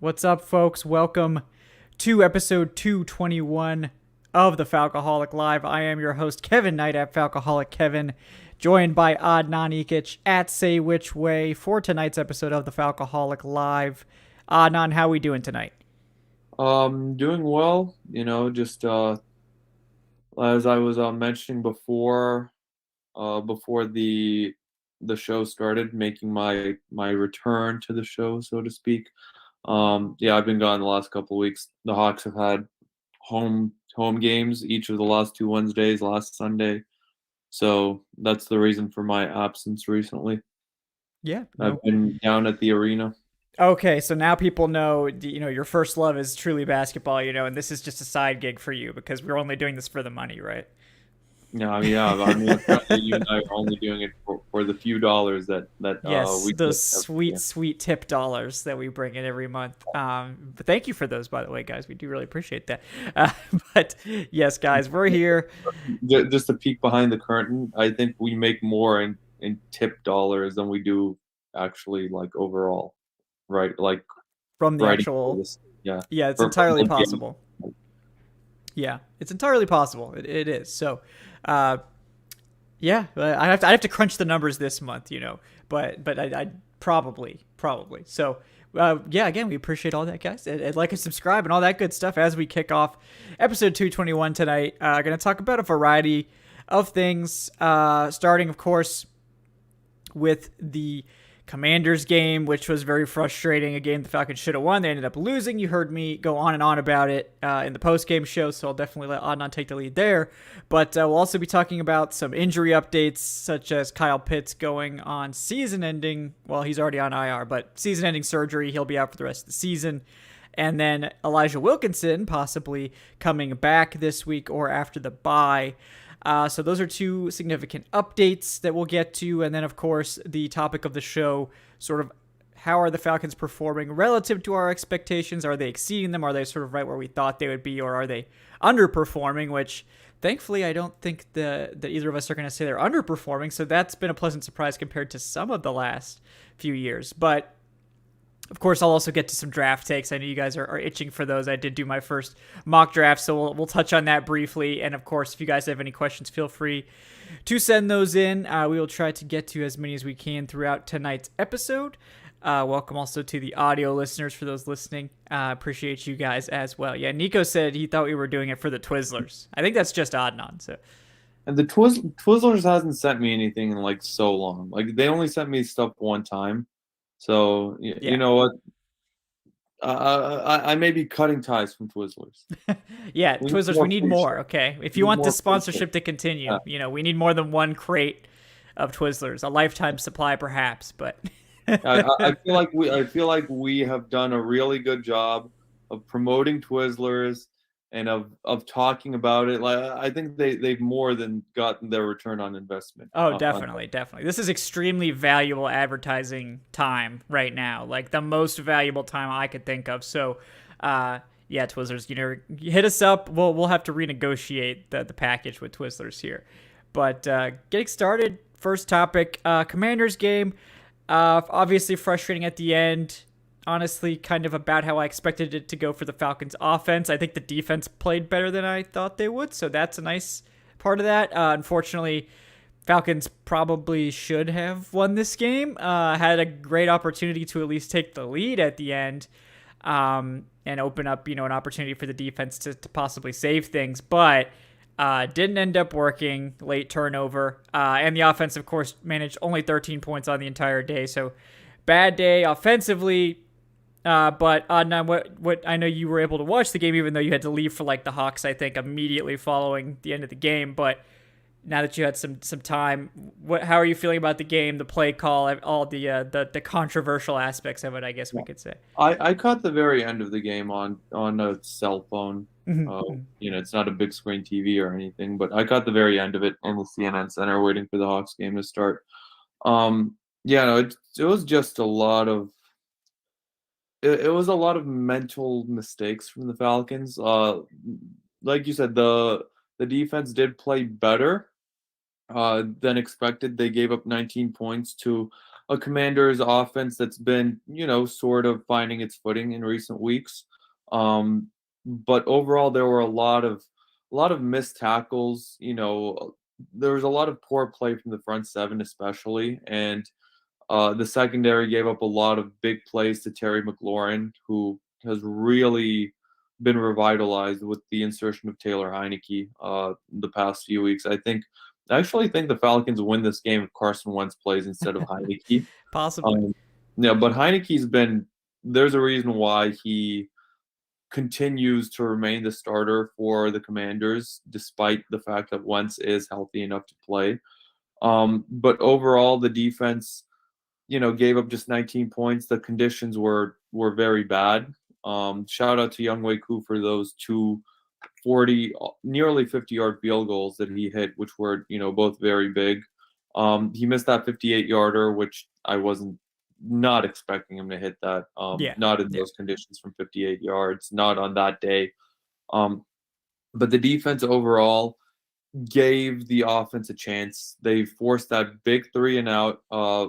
What's up, folks? Welcome to episode 221 of the Falcoholic Live. I am your host, Kevin Knight at Falcoholic Kevin, joined by Adnan Ikic at Say Which Way for tonight's episode of the Falcoholic Live. Adnan, how we doing tonight? Doing well, just as I was mentioning before the show started, making my return to the show, so to speak. Yeah, I've been gone the last couple of weeks. The Hawks have had home games each of the last two Wednesdays, last Sunday. So that's the reason for my absence recently. Yeah, I've no. been down at the arena. Okay, so now people know, your first love is truly basketball, and this is just a side gig for you because we're only doing this for the money, right? Apparently you and I are only doing it for the few dollars that Yes, we those get every sweet, year. sweet tip dollars that we bring in every month. But thank you for those, by the way, guys. We do really appreciate that. Uh, but yes, guys, we're here. Just a peek behind the curtain, I think we make more in tip dollars than we do actually like overall, right? Like From the writing for actual. this, yeah, Yeah, it's from entirely the game. possible. Yeah, it's entirely possible. It is. So, uh, yeah, I have to crunch the numbers this month, but I probably. So, yeah, again, we appreciate all that, guys. And like and subscribe and all that good stuff as we kick off episode 221 tonight. Going to talk about a variety of things, starting, of course, with the Commanders game, which was very frustrating. A game the Falcons should have won. They ended up losing. You heard me go on and on about it in the post-game show, so I'll definitely let Adnan take the lead there. But we'll also be talking about some injury updates, such as Kyle Pitts going on season-ending. Well, he's already on IR, but season-ending surgery. He'll be out for the rest of the season. And then Elijah Wilkinson possibly coming back this week or after the bye. So those are two significant updates that we'll get to. And then, of course, the topic of the show, sort of how are the Falcons performing relative to our expectations? Are they exceeding them? Are they sort of right where we thought they would be? Or are they underperforming? Which, thankfully, I don't think that either of us are going to say they're underperforming. So that's been a pleasant surprise compared to some of the last few years. But of course, I'll also get to some draft takes. I know you guys are itching for those. I did do my first mock draft, so we'll touch on that briefly. And of course, if you guys have any questions, feel free to send those in. We will try to get to as many as we can throughout tonight's episode. Welcome also to the audio listeners for those listening. Appreciate you guys as well. Yeah, Nico said he thought we were doing it for the Twizzlers. I think that's just Adnan. So And the Twizzlers hasn't sent me anything in like so long. Like they only sent me stuff one time. So you yeah, know what? I may be cutting ties from Twizzlers. yeah, We need Twizzlers, we more need free stuff. more. Okay, if We you need want more this free stuff. sponsorship to Yeah. continue, we need more than one crate of Twizzlers, a lifetime supply perhaps, but I feel like we have done a really good job of promoting Twizzlers and of talking about it. Like I think they've more than gotten their return on investment. oh, On definitely, definitely. This is extremely valuable advertising time right now, like the most valuable time I could think of. So, yeah, Twizzlers, hit us up. We'll have to renegotiate the package with Twizzlers here. But getting started, first topic, Commanders game. Obviously frustrating at the end. Honestly, kind of about how I expected it to go for the Falcons offense. I think the defense played better than I thought they would, so that's a nice part of that. Unfortunately, Falcons probably should have won this game. Had a great opportunity to at least take the lead at the end, and open up, an opportunity for the defense to possibly save things, but didn't end up working. Late turnover, and the offense, of course, managed only 13 points on the entire day. So bad day offensively. But Adnan, what I know you were able to watch the game, even though you had to leave for like the Hawks, I think, immediately following the end of the game. But now that you had some time, how are you feeling about the game, the play call, all the controversial aspects of it? I guess we could say. I caught the very end of the game on a cell phone. It's not a big screen TV or anything, but I caught the very end of it in the CNN Center, waiting for the Hawks game to start. Yeah, no, it was just a lot of it was a lot of mental mistakes from the Falcons. Like you said, the defense did play better than expected. They gave up 19 points to a Commanders offense that's been, sort of finding its footing in recent weeks. But overall, there were a lot of missed tackles. There was a lot of poor play from the front seven, especially, and the secondary gave up a lot of big plays to Terry McLaurin, who has really been revitalized with the insertion of Taylor Heineke the past few weeks. I actually think the Falcons win this game if Carson Wentz plays instead of Heineke. Possibly. Um, yeah, but there's a reason why he continues to remain the starter for the Commanders, despite the fact that Wentz is healthy enough to play. But overall, the defense, gave up just 19 points. The conditions were very bad. Shout out to Younghoe Koo for those two 40, nearly 50-yard field goals that he hit, which were, both very big. He missed that 58-yarder, which I wasn't not expecting him to hit that. Yeah. Not in Yeah. those conditions from 58 yards, not on that day. But the defense overall gave the offense a chance. They forced that big 3-and-out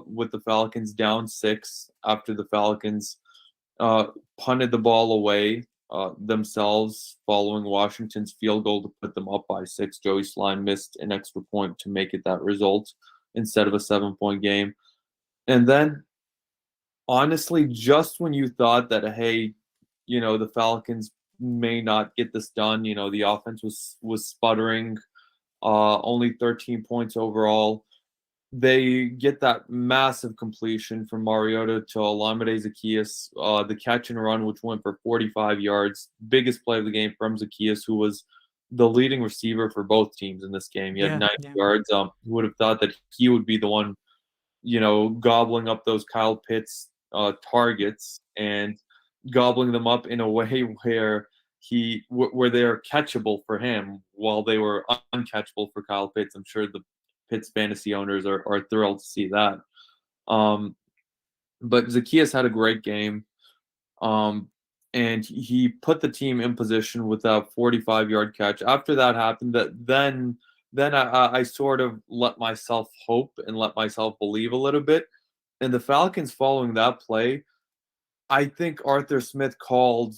with the Falcons down 6 after the Falcons punted the ball away themselves following Washington's field goal to put them up by 6. Joey Slime missed an extra point to make it that result instead of a 7-point game. And then, honestly, just when you thought that, hey, the Falcons may not get this done, the offense was sputtering, only 13 points overall. They get that massive completion from Mariota to Olamide Zaccheaus, the catch and run, which went for 45 yards. Biggest play of the game from Zaccheaus, who was the leading receiver for both teams in this game. He had 90 yards. Who would have thought that he would be the one, gobbling up those Kyle Pitts targets and gobbling them up in a way where where they're catchable for him while they were uncatchable for Kyle Pitts. I'm sure the Pitts fantasy owners are thrilled to see that. But Zaccheaus had a great game. And he put the team in position with a 45-yard catch. After that happened, then I sort of let myself hope and let myself believe a little bit. And the Falcons, following that play, I think Arthur Smith called,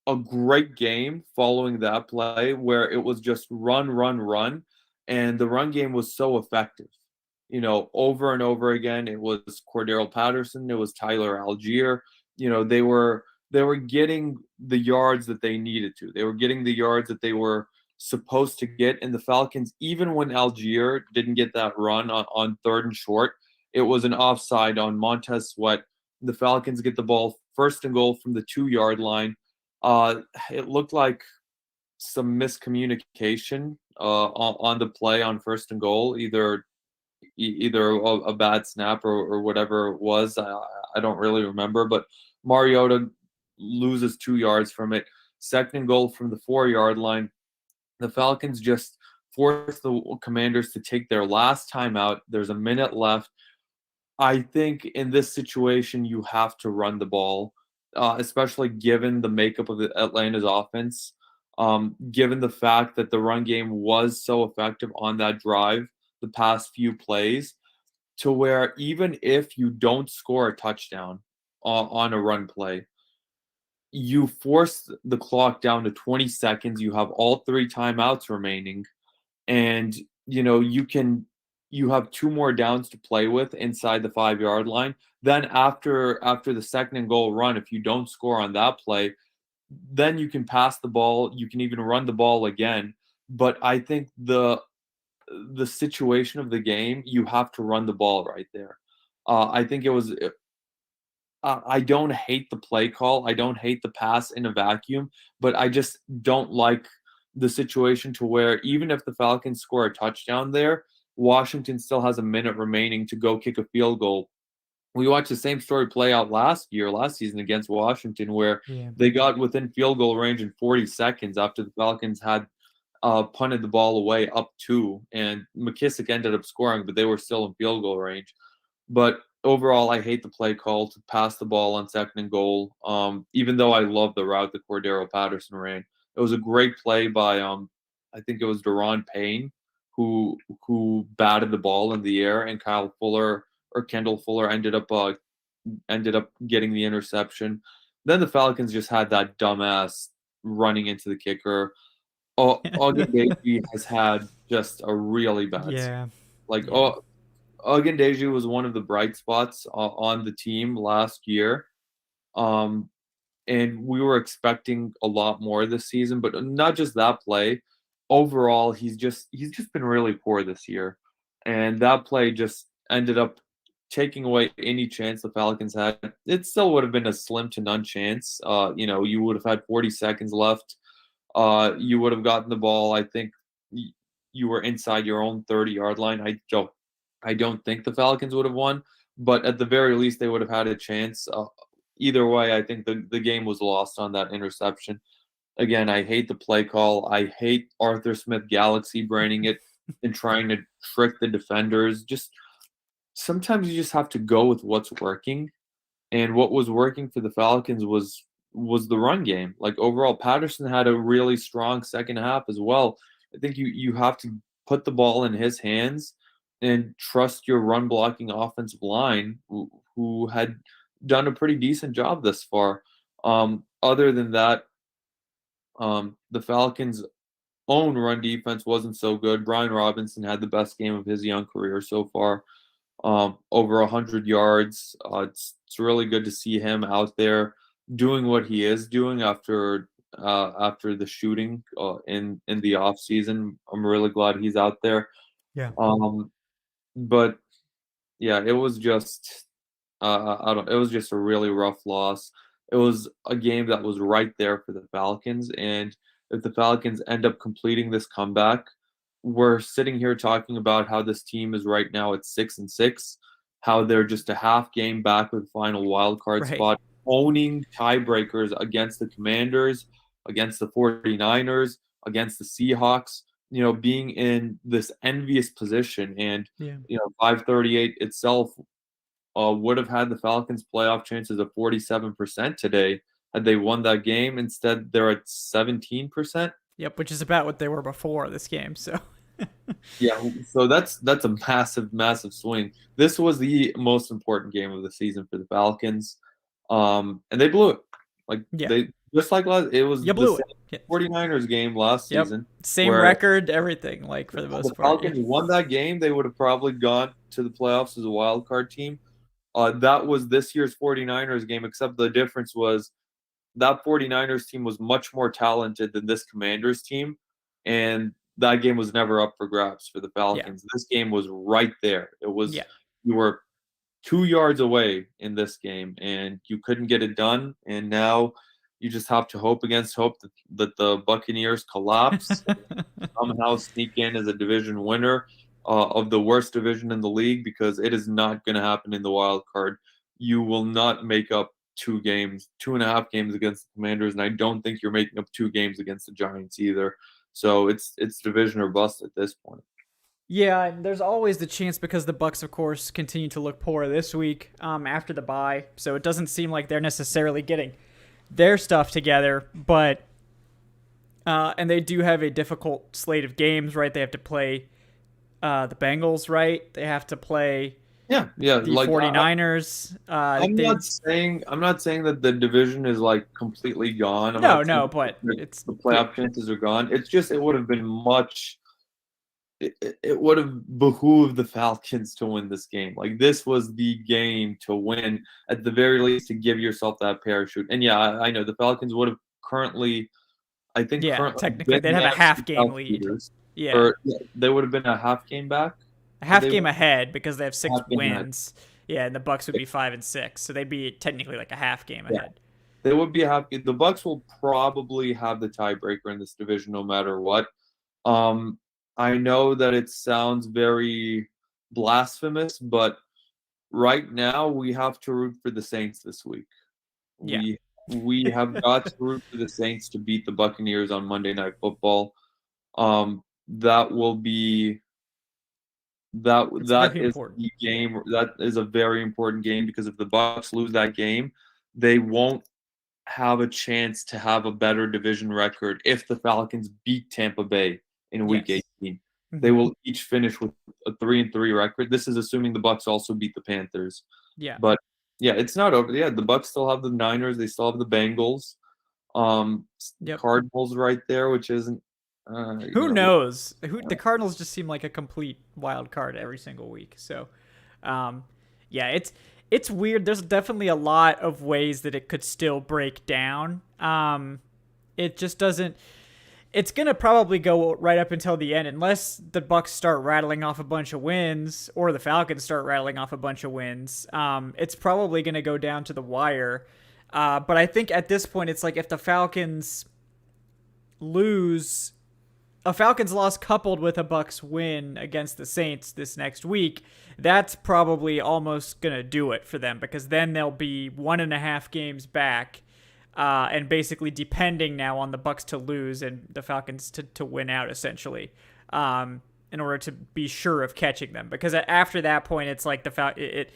a great game following that play where it was just run, run, run. And the run game was so effective. Over and over again, it was Cordero Patterson, it was Tyler Algier. They were getting the yards that they needed to. They were getting the yards that they were supposed to get. And the Falcons, even when Algier didn't get that run on 3rd and short, it was an offside on Montez Sweat. The Falcons get the ball 1st and goal from the 2-yard line. It looked like some miscommunication on the play on 1st and goal, either a bad snap or whatever it was. I don't really remember, but Mariota loses 2 yards from it. 2nd and goal from the 4-yard line. The Falcons just force the Commanders to take their last timeout. There's a minute left. I think in this situation, you have to run the ball, especially given the makeup of Atlanta's offense, given the fact that the run game was so effective on that drive the past few plays, to where even if you don't score a touchdown on a run play, you force the clock down to 20 seconds. You have all 3 timeouts remaining, and you have 2 more downs to play with inside the 5-yard line. Then after the 2nd and goal run, if you don't score on that play, then you can pass the ball. You can even run the ball again. But I think the situation of the game, you have to run the ball right there. I think it was. I don't hate the play call. I don't hate the pass in a vacuum, but I just don't like the situation to where even if the Falcons score a touchdown there, Washington still has a minute remaining to go kick a field goal. We watched the same story play out last season against Washington, where they got within field goal range in 40 seconds after the Falcons had punted the ball away up 2, and McKissick ended up scoring, but they were still in field goal range. But overall, I hate the play call to pass the ball on 2nd and goal, even though I love the route that Cordero Patterson ran. It was a great play by, I think it was Daron Payne, who batted the ball in the air, and Kendall Fuller ended up getting the interception. Then the Falcons just had that dumbass running into the kicker. Ogundeji has had just a really bad season. Yeah. Like, Yeah. Ogundeji was one of the bright spots on the team last year. And we were expecting a lot more this season, but not just that play. Overall, he's just been really poor this year. And that play just ended up taking away any chance the Falcons had. It still would have been a slim to none chance. You would have had 40 seconds left. You would have gotten the ball. I think you were inside your own 30-yard line. I don't think the Falcons would have won, but at the very least, they would have had a chance. Either way, I think the game was lost on that interception. Again, I hate the play call. I hate Arthur Smith galaxy braining it and trying to trick the defenders. Just sometimes you just have to go with what's working. And what was working for the Falcons was the run game. Like, overall, Patterson had a really strong second half as well. I think you have to put the ball in his hands and trust your run blocking offensive line, who had done a pretty decent job thus far. Other than that, the Falcons' own run defense wasn't so good. Brian Robinson had the best game of his young career so far, over 100 yards. It's really good to see him out there doing what he is doing after the shooting in the offseason. I'm really glad he's out there. Yeah. But yeah, it was just it was just a really rough loss. It was a game that was right there for the Falcons, and if the Falcons end up completing this comeback, we're sitting here talking about how this team is right now at 6-6, how they're just a half game back with the final wild card spot, owning tiebreakers against the Commanders, against the 49ers, against the Seahawks, being in this envious position. And 538 itself would have had the Falcons playoff chances of 47% today had they won that game. Instead, they're at 17%. Yep, which is about what they were before this game. So yeah, so that's a massive swing. This was the most important game of the season for the Falcons, and they blew it. They just like it was the 49ers game last season. Same record, everything, for the most part. The Falcons won that game, they would have probably gone to the playoffs as a wild card team. That was this year's 49ers game, except the difference was that 49ers team was much more talented than this Commanders team, and that game was never up for grabs for the Falcons. Yeah. This game was right there. It was you were 2 yards away in this game, and you couldn't get it done. And now you just have to hope against hope that the Buccaneers collapse, somehow sneak in as a division winner of the worst division in the league, because it is not going to happen in the wild card. You will not make up 2.5 games against the Commanders, and I don't think you're making up 2 games against the Giants either. So it's division or bust at this point. Yeah, and there's always the chance, because the Bucs, of course, continue to look poor this week after the bye. So it doesn't seem like they're necessarily getting their stuff together, but and they do have a difficult slate of games, right? They have to play the Bengals, right? They have to play the 49ers. I'm not saying that the division is completely gone. But it's the playoff chances are gone. It's just it would have been much. It would have behooved the Falcons to win this game. This was the game to win, at the very least, to give yourself that parachute. And I know the Falcons would have currently, technically they'd have a half game lead. They would have been a half game back. A half game ahead, because they have 6 wins. Yeah, and the Bucs would be 5-6, so they'd be technically a half game ahead. They would be a half game. The Bucs will probably have the tiebreaker in this division, no matter what. I know that it sounds very blasphemous, but right now we have to root for the Saints this week. Yeah. We have got to root for the Saints to beat the Buccaneers on Monday Night Football. That will be that is the game. That is a very important game, because if the Bucs lose that game, they won't have a chance to have a better division record if the Falcons beat Tampa Bay in Week 18. they will each finish with a 3-3 record. This is assuming the Bucks also beat the Panthers. Yeah. But yeah, it's not over. Yeah, the Bucks still have the Niners. They still have the Bengals. Yep. Cardinals right there, which isn't. Who knows? The Cardinals just seem like a complete wild card every single week. So, yeah, it's weird. There's definitely a lot of ways that it could still break down. It just doesn't. It's gonna probably go right up until the end, unless the Bucks start rattling off a bunch of wins or the Falcons start rattling off a bunch of wins. It's probably gonna go down to the wire. But I think at this point, it's like if the Falcons lose, a Falcons loss coupled with a Bucks win against the Saints this next week, that's probably almost gonna do it for them, because then they'll be 1.5 games back. And basically depending now on the Bucks to lose and the Falcons to win out, essentially, in order to be sure of catching them. Because after that point, it's like the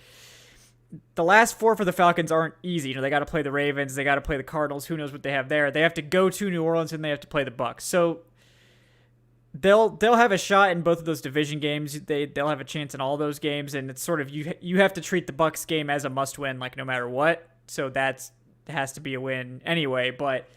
last 4 for the Falcons aren't easy. They got to play the Ravens, they got to play the Cardinals. Who knows what they have there? They have to go to New Orleans and they have to play the Bucks. So they'll have a shot in both of those division games. They'll have a chance in all those games, and it's sort of you have to treat the Bucks game as a must win, like no matter what. So that's has to be a win anyway, but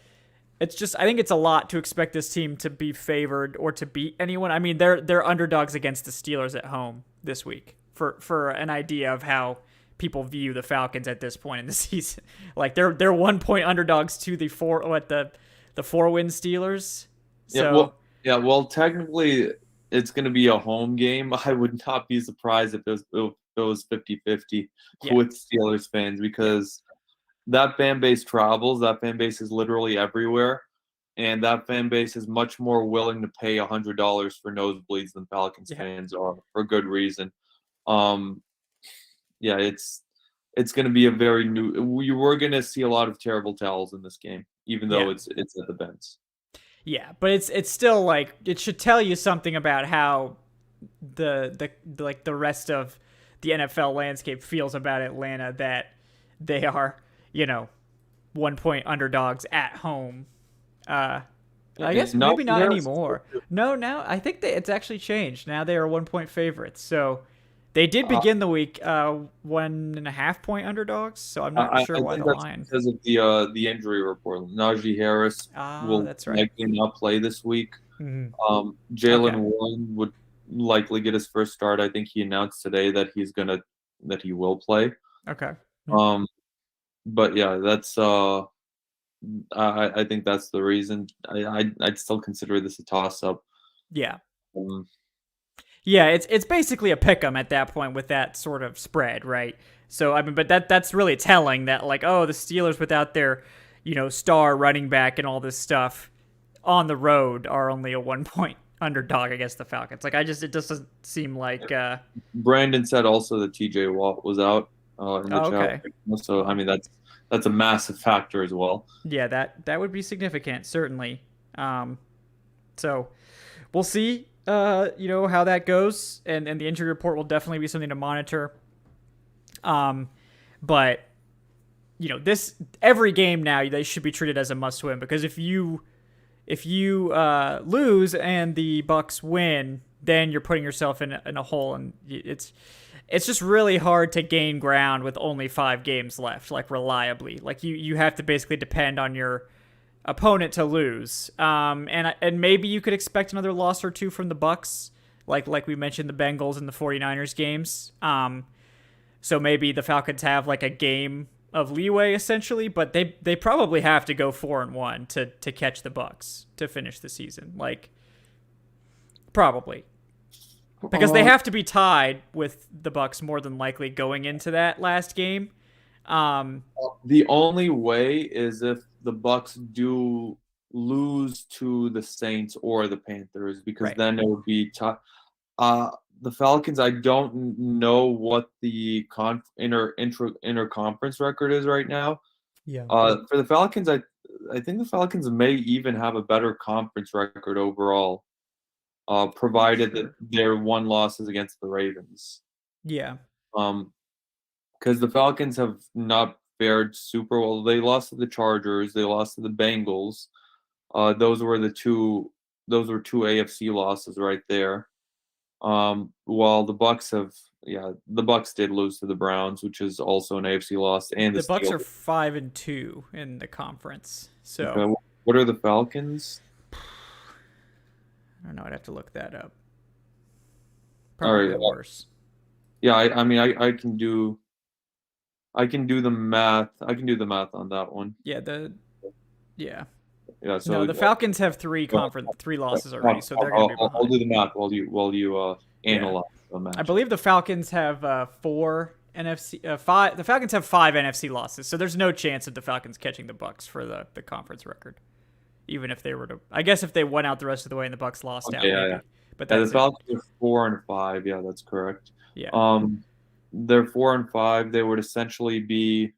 it's just, I think it's a lot to expect this team to be favored or to beat anyone. I mean, they're underdogs against the Steelers at home this week for an idea of how people view the Falcons at this point in the season. Like they're 1-point underdogs to the 4-win Steelers. So well, technically it's going to be a home game. I would not be surprised if it was 50-50 with Steelers fans, because that fan base travels. That fan base is literally everywhere, and that fan base is much more willing to pay $100 for nosebleeds than Falcons fans are, for good reason. It's going to be a very new. We're going to see a lot of terrible tells in this game, even though it's at the Benz. Yeah, but it's still like, it should tell you something about how the rest of the NFL landscape feels about Atlanta, that they are 1-point underdogs at home. I guess maybe not anymore. No, now I think it's actually changed. Now they are 1-point favorites. So they did begin the week 1.5-point underdogs. So I'm not sure why the line. Because of the injury report, Najee Harris will likely not play this week. Mm-hmm. Jalen Warren would likely get his first start. I think he announced today that he will play. Okay. But yeah, that's I think that's the reason. I'd still consider this a toss-up. Yeah. Yeah, it's basically a pick-em at that point with that sort of spread, right? So I mean, but that's really telling that, like, oh, the Steelers without their star running back and all this stuff on the road are only a 1-point underdog against the Falcons. Like, it just doesn't seem like. Brandon said also that T.J. Watt was out. Okay. So I mean, that's a massive factor as well. Yeah, that would be significant, certainly. So we'll see how that goes, and the injury report will definitely be something to monitor. But this, every game now, they should be treated as a must win, because if you lose and the Bucks win, then you're putting yourself in a hole, and it's just really hard to gain ground with only 5 games left, like, reliably. Like, you have to basically depend on your opponent to lose. And maybe you could expect another loss or two from the Bucks, like we mentioned, the Bengals and the 49ers games. So maybe the Falcons have like a game of leeway, essentially, but they probably have to go 4-1 to catch the Bucks to finish the season. Like, probably. Because they have to be tied with the Bucks more than likely going into that last game. The only way is if the Bucks do lose to the Saints or the Panthers, because then it would be tough. The Falcons, I don't know what the interconference record is right now. Yeah. For the Falcons, I think the Falcons may even have a better conference record overall. Provided that their one loss is against the Ravens. Yeah. Because the Falcons have not fared super well. They lost to the Chargers. They lost to the Bengals. Those were two AFC losses right there. Well, the Bucks did lose to the Browns, which is also an AFC loss, and the The Bucks are Steelers. 5-2 in the conference. So Okay, what are the Falcons? I don't know. I'd have to look that up. All right, Probably worse. yeah, I mean, I can do the math. I can do the math on that one. Yeah, yeah. Yeah, No, so the Falcons have three losses already, so they're going to be I'll behind. do the math while you Yeah, analyze the match. I believe the Falcons have four NFC five. The Falcons have 5 NFC losses, so there's no chance of the Falcons catching the Bucks for the conference record. Even if they were to, I guess if they went out the rest of the way and the Bucks lost out, Okay, maybe. yeah. But Yeah, the that's it. Falcons are 4-5. Yeah, that's correct. Yeah. They're 4-5. They would essentially be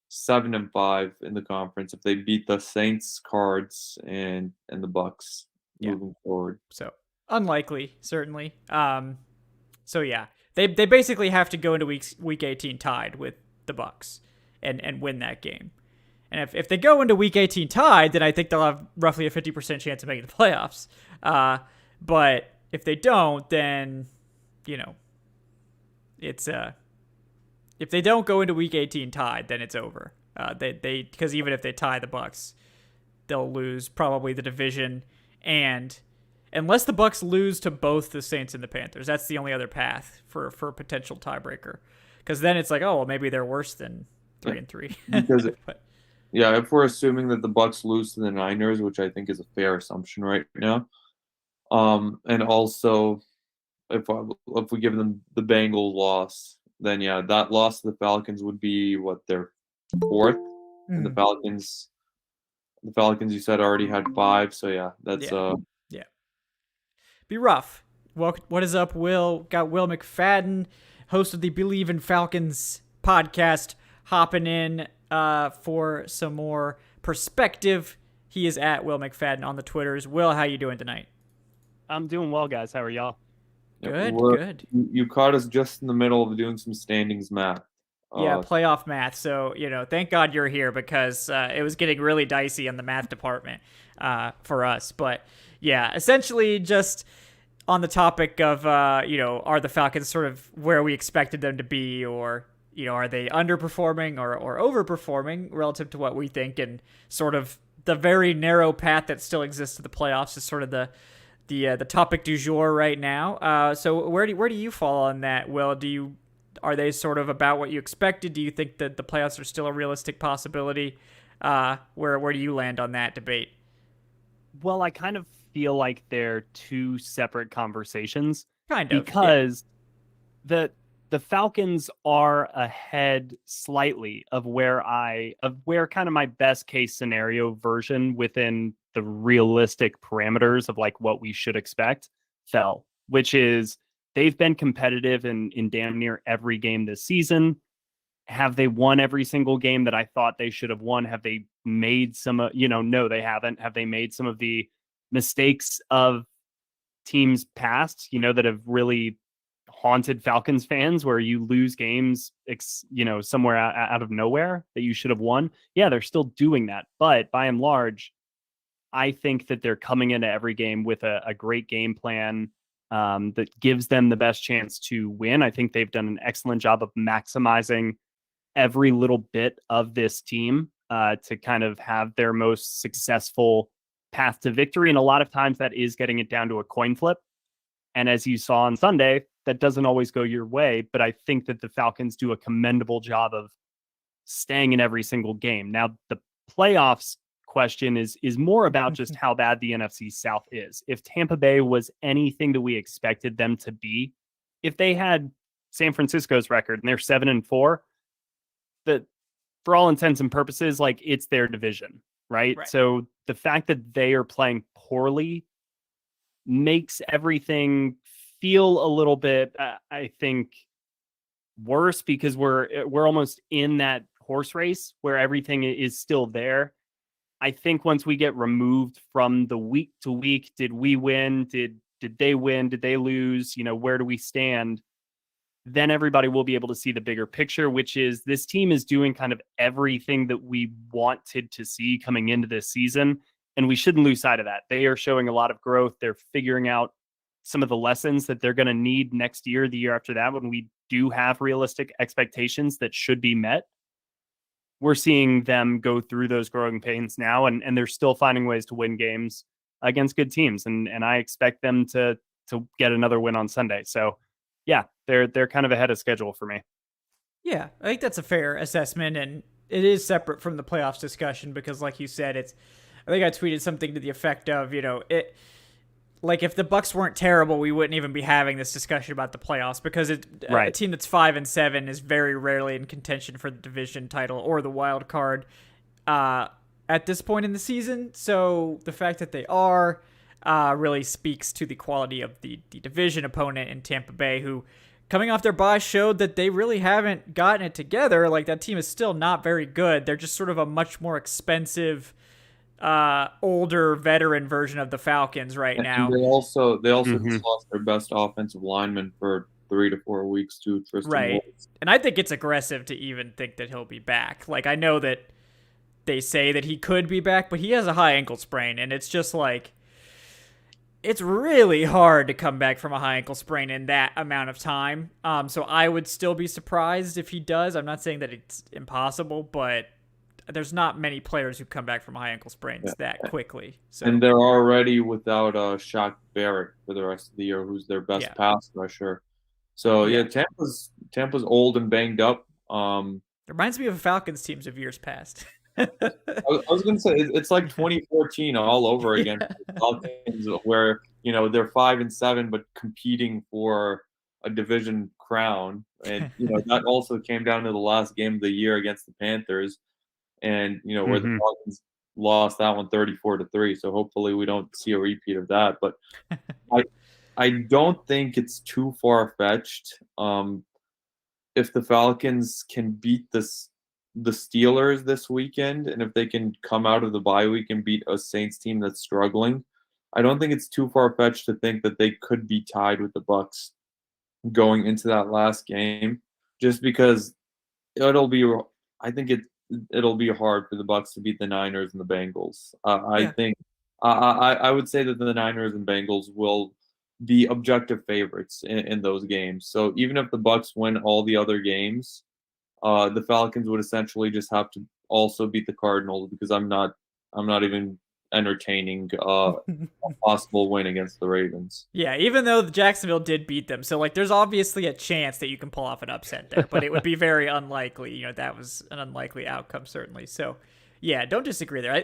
7-5 in the conference if they beat the Saints, Cards, and the Bucks moving forward. So unlikely, certainly. So yeah, they basically have to go into week 18 tied with the Bucks and win that game. And if they go into week 18 tied, then I think they'll have roughly a 50% chance of making the playoffs. But if they don't, then it's if they don't go into week 18 tied, then it's over. Because even if they tie the Bucks, they'll lose probably the division, and unless the Bucks lose to both the Saints and the Panthers, that's the only other path for a potential tiebreaker. Because then it's like, oh, well, maybe they're worse than 3-3. Because but, yeah, if we're assuming that the Bucks lose to the Niners, which I think is a fair assumption right now, and also if we give them the Bengals loss, then yeah, that loss to the Falcons would be what, their fourth, and the Falcons you said already had 5, so yeah, that's yeah, be rough. Well, what is up, Will? Got Will McFadden, host of the Believe in Falcons podcast, hopping in for some more perspective. He is at Will McFadden on the Twitters. Will, how you doing tonight? I'm doing well, guys. How are y'all? Good. You caught us just in the middle of doing some standings math. Yeah, playoff math. So, thank God you're here because it was getting really dicey in the math department for us. But yeah, essentially just on the topic of, are the Falcons sort of where we expected them to be, or, are they underperforming or overperforming relative to what we think, and sort of the very narrow path that still exists to the playoffs is sort of the topic du jour right now. So where do you fall on that, Will? Are they sort of about what you expected? Do you think that the playoffs are still a realistic possibility? Where do you land on that debate? Well, I kind of feel like they're two separate conversations. Kind of, because the Falcons are ahead slightly of where kind of my best case scenario version within the realistic parameters of like what we should expect fell, which is they've been competitive in damn near every game this season. Have they won every single game that I thought they should have won? Have they made some, no, they haven't. Have they made some of the mistakes of teams past, that have really haunted Falcons fans, where you lose games, somewhere out of nowhere that you should have won? Yeah, they're still doing that. But by and large, I think that they're coming into every game with a great game plan that gives them the best chance to win. I think they've done an excellent job of maximizing every little bit of this team to kind of have their most successful path to victory. And a lot of times that is getting it down to a coin flip. And as you saw on Sunday, that doesn't always go your way. But I think that the Falcons do a commendable job of staying in every single game. Now, the playoffs question is more about just how bad the NFC South is. If Tampa Bay was anything that we expected them to be, if they had San Francisco's record and they're 7-4, that for all intents and purposes, like, it's their division, right? So the fact that they are playing poorly makes everything feel a little bit, I think, worse, because we're almost in that horse race where everything is still there. I think once we get removed from the week to week, did we win? Did they win? Did they lose? Where do we stand? Then everybody will be able to see the bigger picture, which is this team is doing kind of everything that we wanted to see coming into this season. And we shouldn't lose sight of that. They are showing a lot of growth. They're figuring out some of the lessons that they're going to need next year, the year after that, when we do have realistic expectations that should be met. We're seeing them go through those growing pains now, and they're still finding ways to win games against good teams. And I expect them to get another win on Sunday. So yeah, they're kind of ahead of schedule for me. Yeah, I think that's a fair assessment, and it is separate from the playoffs discussion because, like you said, I think I tweeted something to the effect of, like if the Bucs weren't terrible, we wouldn't even be having this discussion about the playoffs because a team that's 5-7 is very rarely in contention for the division title or the wild card at this point in the season. So the fact that they are really speaks to the quality of the division opponent in Tampa Bay, who, coming off their bye, showed that they really haven't gotten it together. Like, that team is still not very good. They're just sort of a much more expensive, older veteran version of the Falcons right now. And they also just lost their best offensive lineman for 3 to 4 weeks too, Tristan Wirfs. And I think it's aggressive to even think that he'll be back. Like, I know that they say that he could be back, but he has a high ankle sprain, and it's just like, it's really hard to come back from a high ankle sprain in that amount of time. So I would still be surprised if he does. I'm not saying that it's impossible, but there's not many players who come back from high ankle sprains that quickly. So. And they're already without Shaq Barrett for the rest of the year, who's their best pass rusher. So Tampa's old and banged up. It reminds me of Falcons teams of years past. I was going to say it's like 2014 all over again. Falcons, where they're 5-7 but competing for a division crown, and that also came down to the last game of the year against the Panthers. And where the Falcons lost that one 34-3. So hopefully we don't see a repeat of that. But I don't think it's too far fetched. If the Falcons can beat the Steelers this weekend, and if they can come out of the bye week and beat a Saints team that's struggling, I don't think it's too far fetched to think that they could be tied with the Bucs going into that last game. Just because it'll be hard for the Bucs to beat the Niners and the Bengals. I think I would say that the Niners and Bengals will be objective favorites in those games. So even if the Bucs win all the other games, the Falcons would essentially just have to also beat the Cardinals, because I'm not even entertaining a possible win against the Ravens. Yeah, even though Jacksonville did beat them. So, like, there's obviously a chance that you can pull off an upset there, but it would be very unlikely. That was an unlikely outcome, certainly. So, yeah, don't disagree there.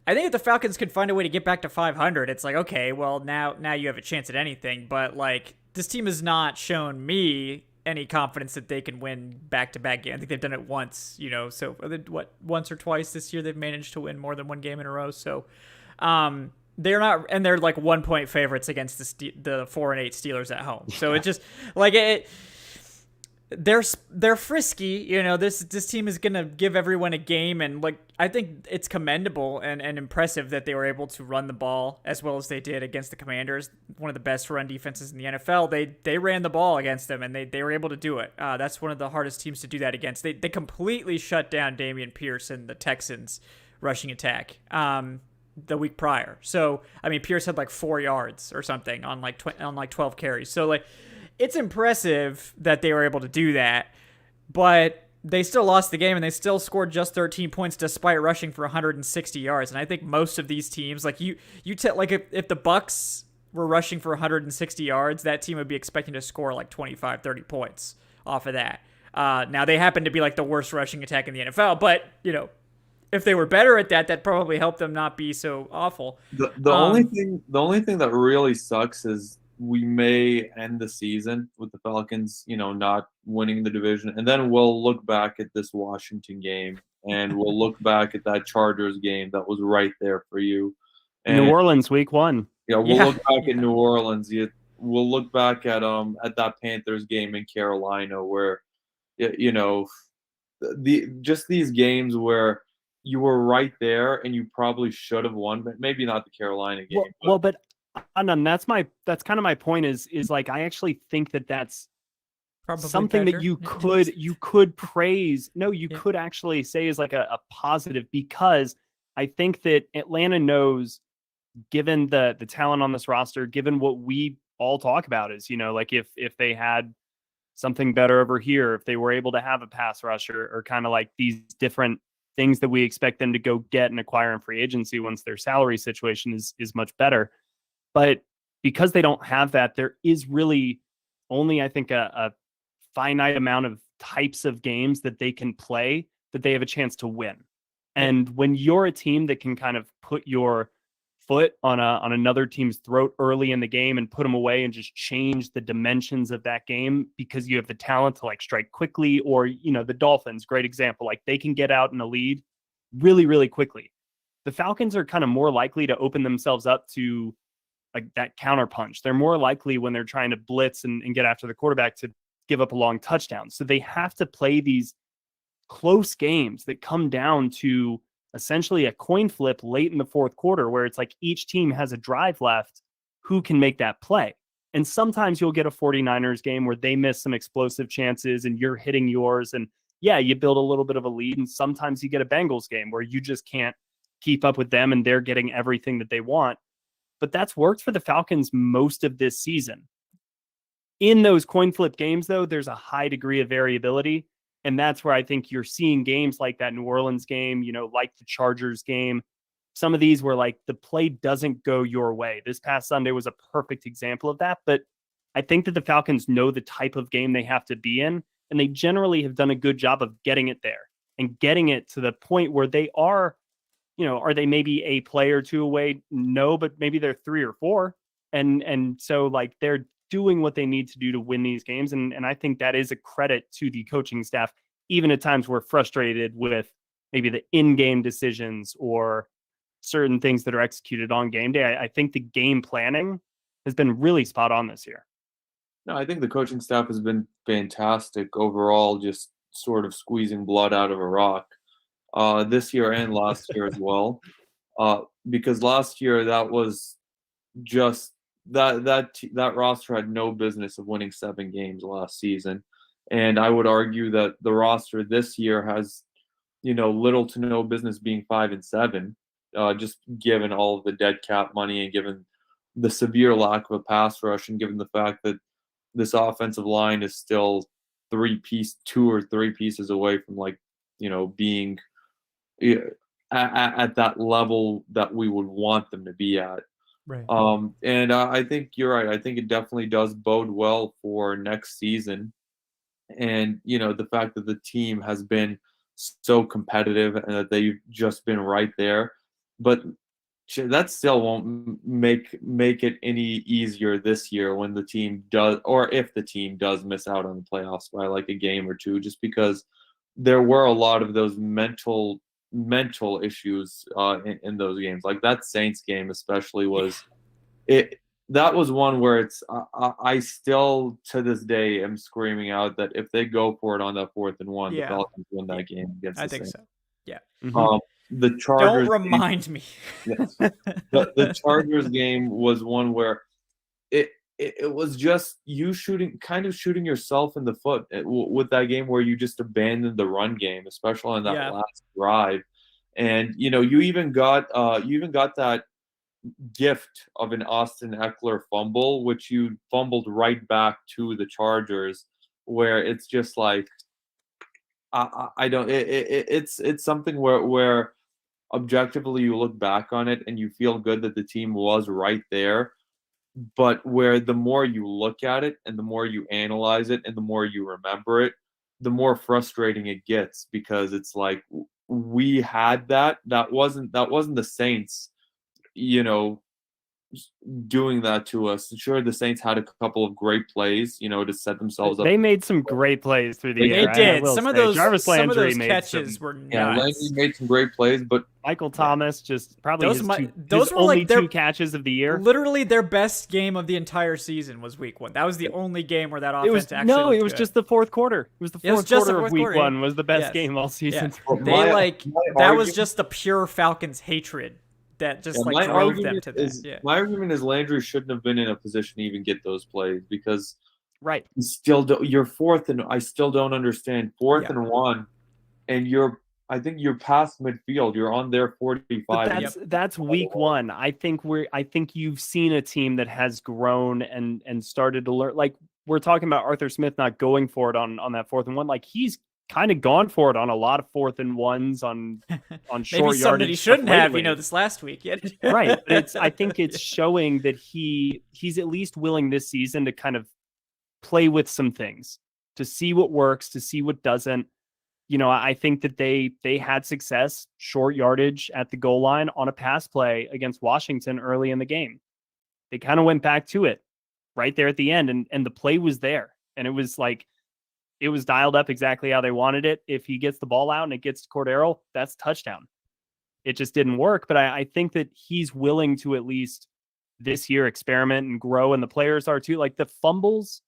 I think if the Falcons could find a way to get back to 500, it's like, okay, well, now you have a chance at anything. But, like, this team has not shown me any confidence that they can win back-to-back games. I think they've done it once, so once or twice this year they've managed to win more than one game in a row. So they're not, and they're like 1-point favorites against the 4-8 Steelers at home. So it just like they're frisky, this team is going to give everyone a game, and like I think it's commendable and impressive that they were able to run the ball as well as they did against the Commanders, one of the best run defenses in the NFL. They ran the ball against them, and they were able to do it. That's one of the hardest teams to do that against. They completely shut down Dameon Pierce and the Texans rushing attack the week prior. So I mean, Pierce had like 4 yards or something on like 12 carries. So like, it's impressive that they were able to do that, but they still lost the game, and they still scored just 13 points despite rushing for 160 yards. And I think most of these teams, like if the Bucs were rushing for 160 yards, that team would be expecting to score like 25, 30 points off of that. Now they happen to be like the worst rushing attack in the NFL, but if they were better at that, that probably helped them not be so awful. The only thing that really sucks is we may end the season with the Falcons, not winning the division. And then we'll look back at this Washington game, and we'll look back at that Chargers game that was right there for you. And New Orleans, week 1. Yeah, we'll look back at New Orleans. We'll look back at that Panthers game in Carolina, where, just these games where you were right there and you probably should have won, but maybe not the Carolina game. But Adnan, that's kind of my point is like, I actually think that's probably something better. That you could praise. No, you could actually say is like a positive, because I think that Atlanta knows, given the talent on this roster, given what we all talk about is, like if they had something better over here, if they were able to have a pass rush or kind of like these different things that we expect them to go get and acquire in free agency once their salary situation is much better. But because they don't have that, there is really only, I think, a finite amount of types of games that they can play that they have a chance to win. And when you're a team that can kind of put your foot on another team's throat early in the game and put them away and just change the dimensions of that game because you have the talent to like strike quickly, or, the Dolphins, great example, like they can get out in a lead really, really quickly. The Falcons are kind of more likely to open themselves up to like that counter punch. They're more likely when they're trying to blitz and get after the quarterback to give up a long touchdown. So they have to play these close games that come down to essentially a coin flip late in the fourth quarter, where it's like each team has a drive left. Who can make that play? And sometimes you'll get a 49ers game where they miss some explosive chances and you're hitting yours. And yeah, you build a little bit of a lead. And sometimes you get a Bengals game where you just can't keep up with them and they're getting everything that they want. But that's worked for the Falcons most of this season. In those coin flip games, though, there's a high degree of variability. And that's where I think you're seeing games like that New Orleans game, like the Chargers game. Some of these where like the play doesn't go your way. This past Sunday was a perfect example of that. But I think that the Falcons know the type of game they have to be in, and they generally have done a good job of getting it there and getting it to the point where they are, are they maybe a play or two away? No, but maybe they're 3 or 4. And so like they're doing what they need to do to win these games. And I think that is a credit to the coaching staff. Even at times we're frustrated with maybe the in-game decisions or certain things that are executed on game day. I think the game planning has been really spot on this year. No, I think the coaching staff has been fantastic overall, just sort of squeezing blood out of a rock this year and last year as well. Because last year that was just that roster had no business of winning 7 games last season. And I would argue that the roster this year has, little to no business being 5-7, just given all of the dead cap money and given the severe lack of a pass rush and given the fact that this offensive line is still 2 or 3 pieces away from being at that level that we would want them to be at. Right. And I think you're right. I think it definitely does bode well for next season. And, the fact that the team has been so competitive and that they've just been right there. But that still won't make it any easier this year when the team does, or if the team does miss out on the playoffs by like a game or two, just because there were a lot of those mental issues in those games. Like that Saints game especially was that was one where it's I still to this day am screaming out that if they go for it on that 4th and 1, the Falcons win that game against the Saints. So. Yeah. The Chargers. Don't remind me. Yes. The Chargers game was one where it was just you shooting yourself in the foot with that game, where you just abandoned the run game, especially on that last drive. And you even got that gift of an Austin Eckler fumble, which you fumbled right back to the Chargers, where it's just like I don't. It's something where objectively you look back on it and you feel good that the team was right there, but where the more you look at it and the more you analyze it and the more you remember it, the more frustrating it gets, because it's like we had that wasn't the Saints, doing that to us. Sure, the Saints had a couple of great plays, to set themselves up. They made some great plays through the air. They did. Some of those Landry catches were nuts. Yeah, Landry made some great plays, but Michael Thomas just probably those his were only like 2 catches of the year. Literally their best game of the entire season was week 1. That was the only game where that offense it was just the fourth quarter. It was the fourth quarter of week 1 was the best game all season. Yeah. That was just the pure Falcons hatred that just drove them to that. My argument is Landry shouldn't have been in a position to even get those plays, because right, you're 4th, and I still don't understand 4th and 1, and you're I think you're past midfield. You're on their 45. But that's week one. I think you've seen a team that has grown and started to learn. Like, we're talking about Arthur Smith not going for it on that 4th and 1. Like, he's kind of gone for it on a lot of 4th and 1s on short maybe something that he shouldn't have, this last week. Yeah. Right. But I think it's showing that he's at least willing this season to kind of play with some things, to see what works, to see what doesn't. I think that they had success, short yardage at the goal line on a pass play against Washington early in the game. They kind of went back to it right there at the end, and the play was there. And it was like, it was dialed up exactly how they wanted it. If he gets the ball out and it gets to Cordero, that's touchdown. It just didn't work. But I think that he's willing to at least this year experiment and grow, and the players are too. Like, the fumbles,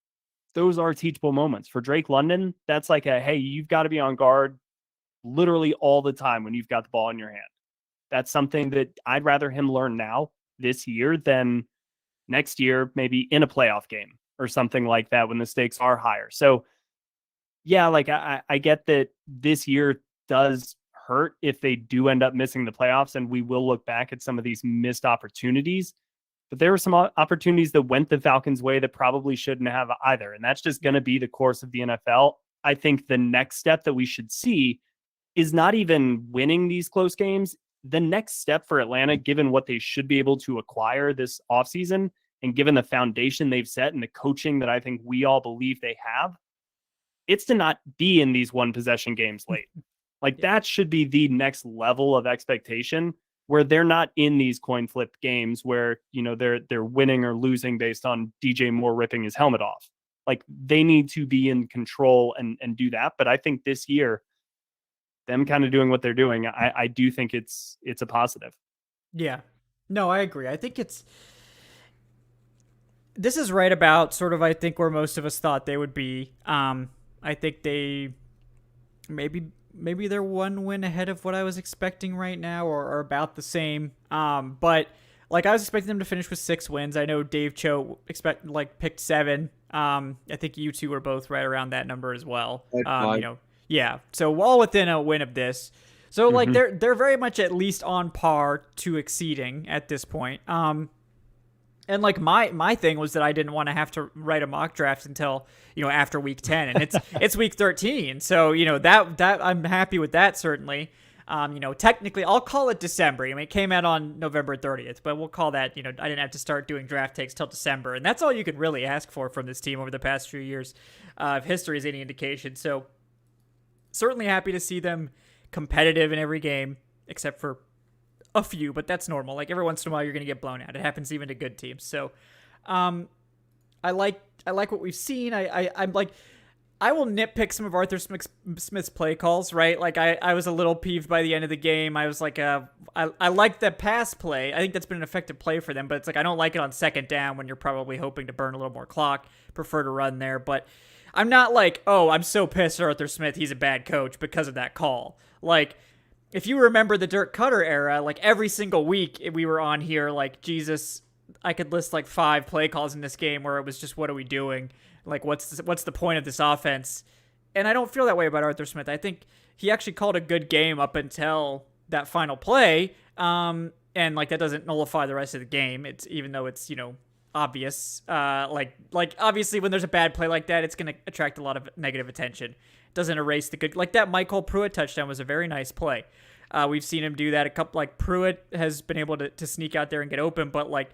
those are teachable moments. For Drake London, that's like hey, you've got to be on guard literally all the time when you've got the ball in your hand. That's something that I'd rather him learn now this year than next year, maybe in a playoff game or something like that when the stakes are higher. So yeah, like I get that this year does hurt if they do end up missing the playoffs, and we will look back at some of these missed opportunities. But there were some opportunities that went the Falcons' way that probably shouldn't have either. And that's just going to be the course of the NFL. I think the next step that we should see is not even winning these close games. The next step for Atlanta, given what they should be able to acquire this offseason, and given the foundation they've set and the coaching that I think we all believe they have, it's to not be in these one possession games late. Like, that should be the next level of expectation, where they're not in these coin flip games where, they're winning or losing based on DJ Moore ripping his helmet off. Like, they need to be in control and do that. But I think this year, them kind of doing what they're doing, I do think it's a positive. Yeah. No, I agree. I think this is right about sort of, I think, where most of us thought they would be. I think they maybe they're one win ahead of what I was expecting right now, or about the same. But like, I was expecting them to finish with 6 wins. I know Dave Cho picked 7. I think you two were both right around that number as well. Yeah. So all within a win of this. So like, they're very much at least on par to exceeding at this point. And like, my thing was that I didn't want to have to write a mock draft until, after week 10, and it's week 13. So, that I'm happy with that, certainly. Technically I'll call it December. I mean, it came out on November 30th, but we'll call that, I didn't have to start doing draft takes till December. And that's all you could really ask for from this team over the past few years, if history is any indication. So certainly happy to see them competitive in every game, except for a few, but that's normal. Like, every once in a while you're going to get blown out. It happens even to good teams. So, I like what we've seen. I'm like, I will nitpick some of Arthur Smith's play calls, right? Like, I was a little peeved by the end of the game. I was like, I like the pass play. I think that's been an effective play for them, but it's like, I don't like it on 2nd down when you're probably hoping to burn a little more clock. Prefer to run there, but I'm not like, oh, I'm so pissed at Arthur Smith, he's a bad coach because of that call. Like, if you remember the Dirk Cutter era, like, every single week we were on here, like, Jesus, I could list like 5 play calls in this game where it was just, what are we doing? Like, what's the point of this offense? And I don't feel that way about Arthur Smith. I think he actually called a good game up until that final play. And like, that doesn't nullify the rest of the game. It's, even though it's, obvious, like obviously when there's a bad play like that, it's going to attract a lot of negative attention. Doesn't erase the good. Like, that Michael Pruitt touchdown was a very nice play. We've seen him do that a couple. Like, Pruitt has been able to sneak out there and get open, but like,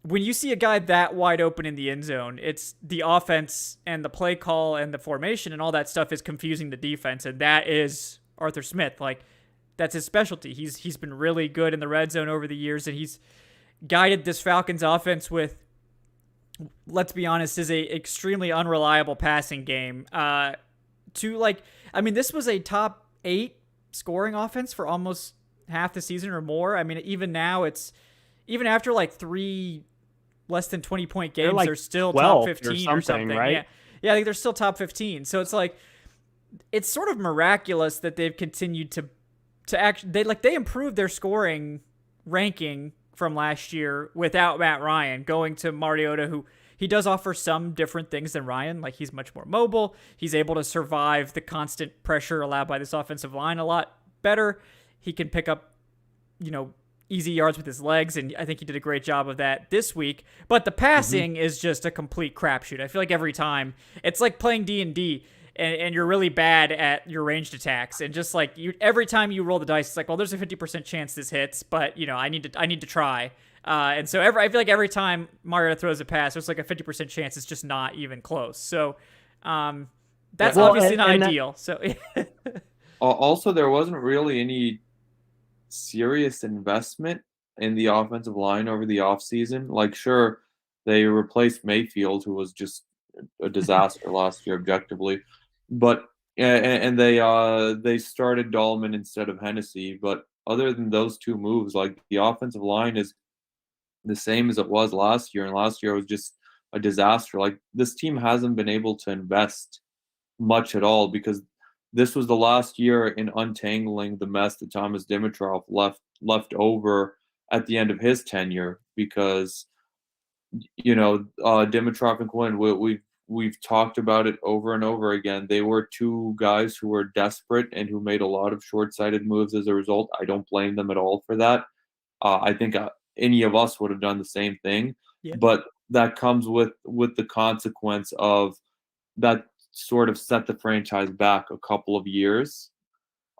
when you see a guy that wide open in the end zone, it's the offense and the play call and the formation and all that stuff is confusing the defense, and that is Arthur Smith. Like, that's his specialty. He's been really good in the red zone over the years, and he's guided this Falcons offense with, let's be honest, is a extremely unreliable passing game. This was a top 8 scoring offense for almost half the season or more. I mean, even now, it's even after like 3 less than 20-point games, they're still top 15 or something, right? Yeah, I think they're still top 15. So it's like, it's sort of miraculous that they've continued to actually, they improved their scoring ranking from last year without Matt Ryan, going to Mariota, who, he does offer some different things than Ryan. Like, he's much more mobile. He's able to survive the constant pressure allowed by this offensive line a lot better. He can pick up, easy yards with his legs, and I think he did a great job of that this week. But the passing is just a complete crapshoot. I feel like every time it's like playing D&D, and you're really bad at your ranged attacks, and just like every time you roll the dice, it's like, well, there's a 50% chance this hits, but I need to try. And so I feel like every time Mariota throws a pass, there's like a 50% chance it's just not even close. So that's obviously not ideal. So also, there wasn't really any serious investment in the offensive line over the offseason. Like, sure, they replaced Mayfield, who was just a disaster last year objectively, but and they started Dahlman instead of Hennessy. But other than those two moves, like, the offensive line is the same as it was last year, and last year was just a disaster. Like, this team hasn't been able to invest much at all because this was the last year in untangling the mess that Thomas Dimitroff left over at the end of his tenure, because Dimitroff and Quinn, we've talked about it over and over again. They were two guys who were desperate and who made a lot of short-sighted moves as a result. I don't blame them at all for that. I think any of us would have done the same thing, but that comes with the consequence of that sort of set the franchise back a couple of years.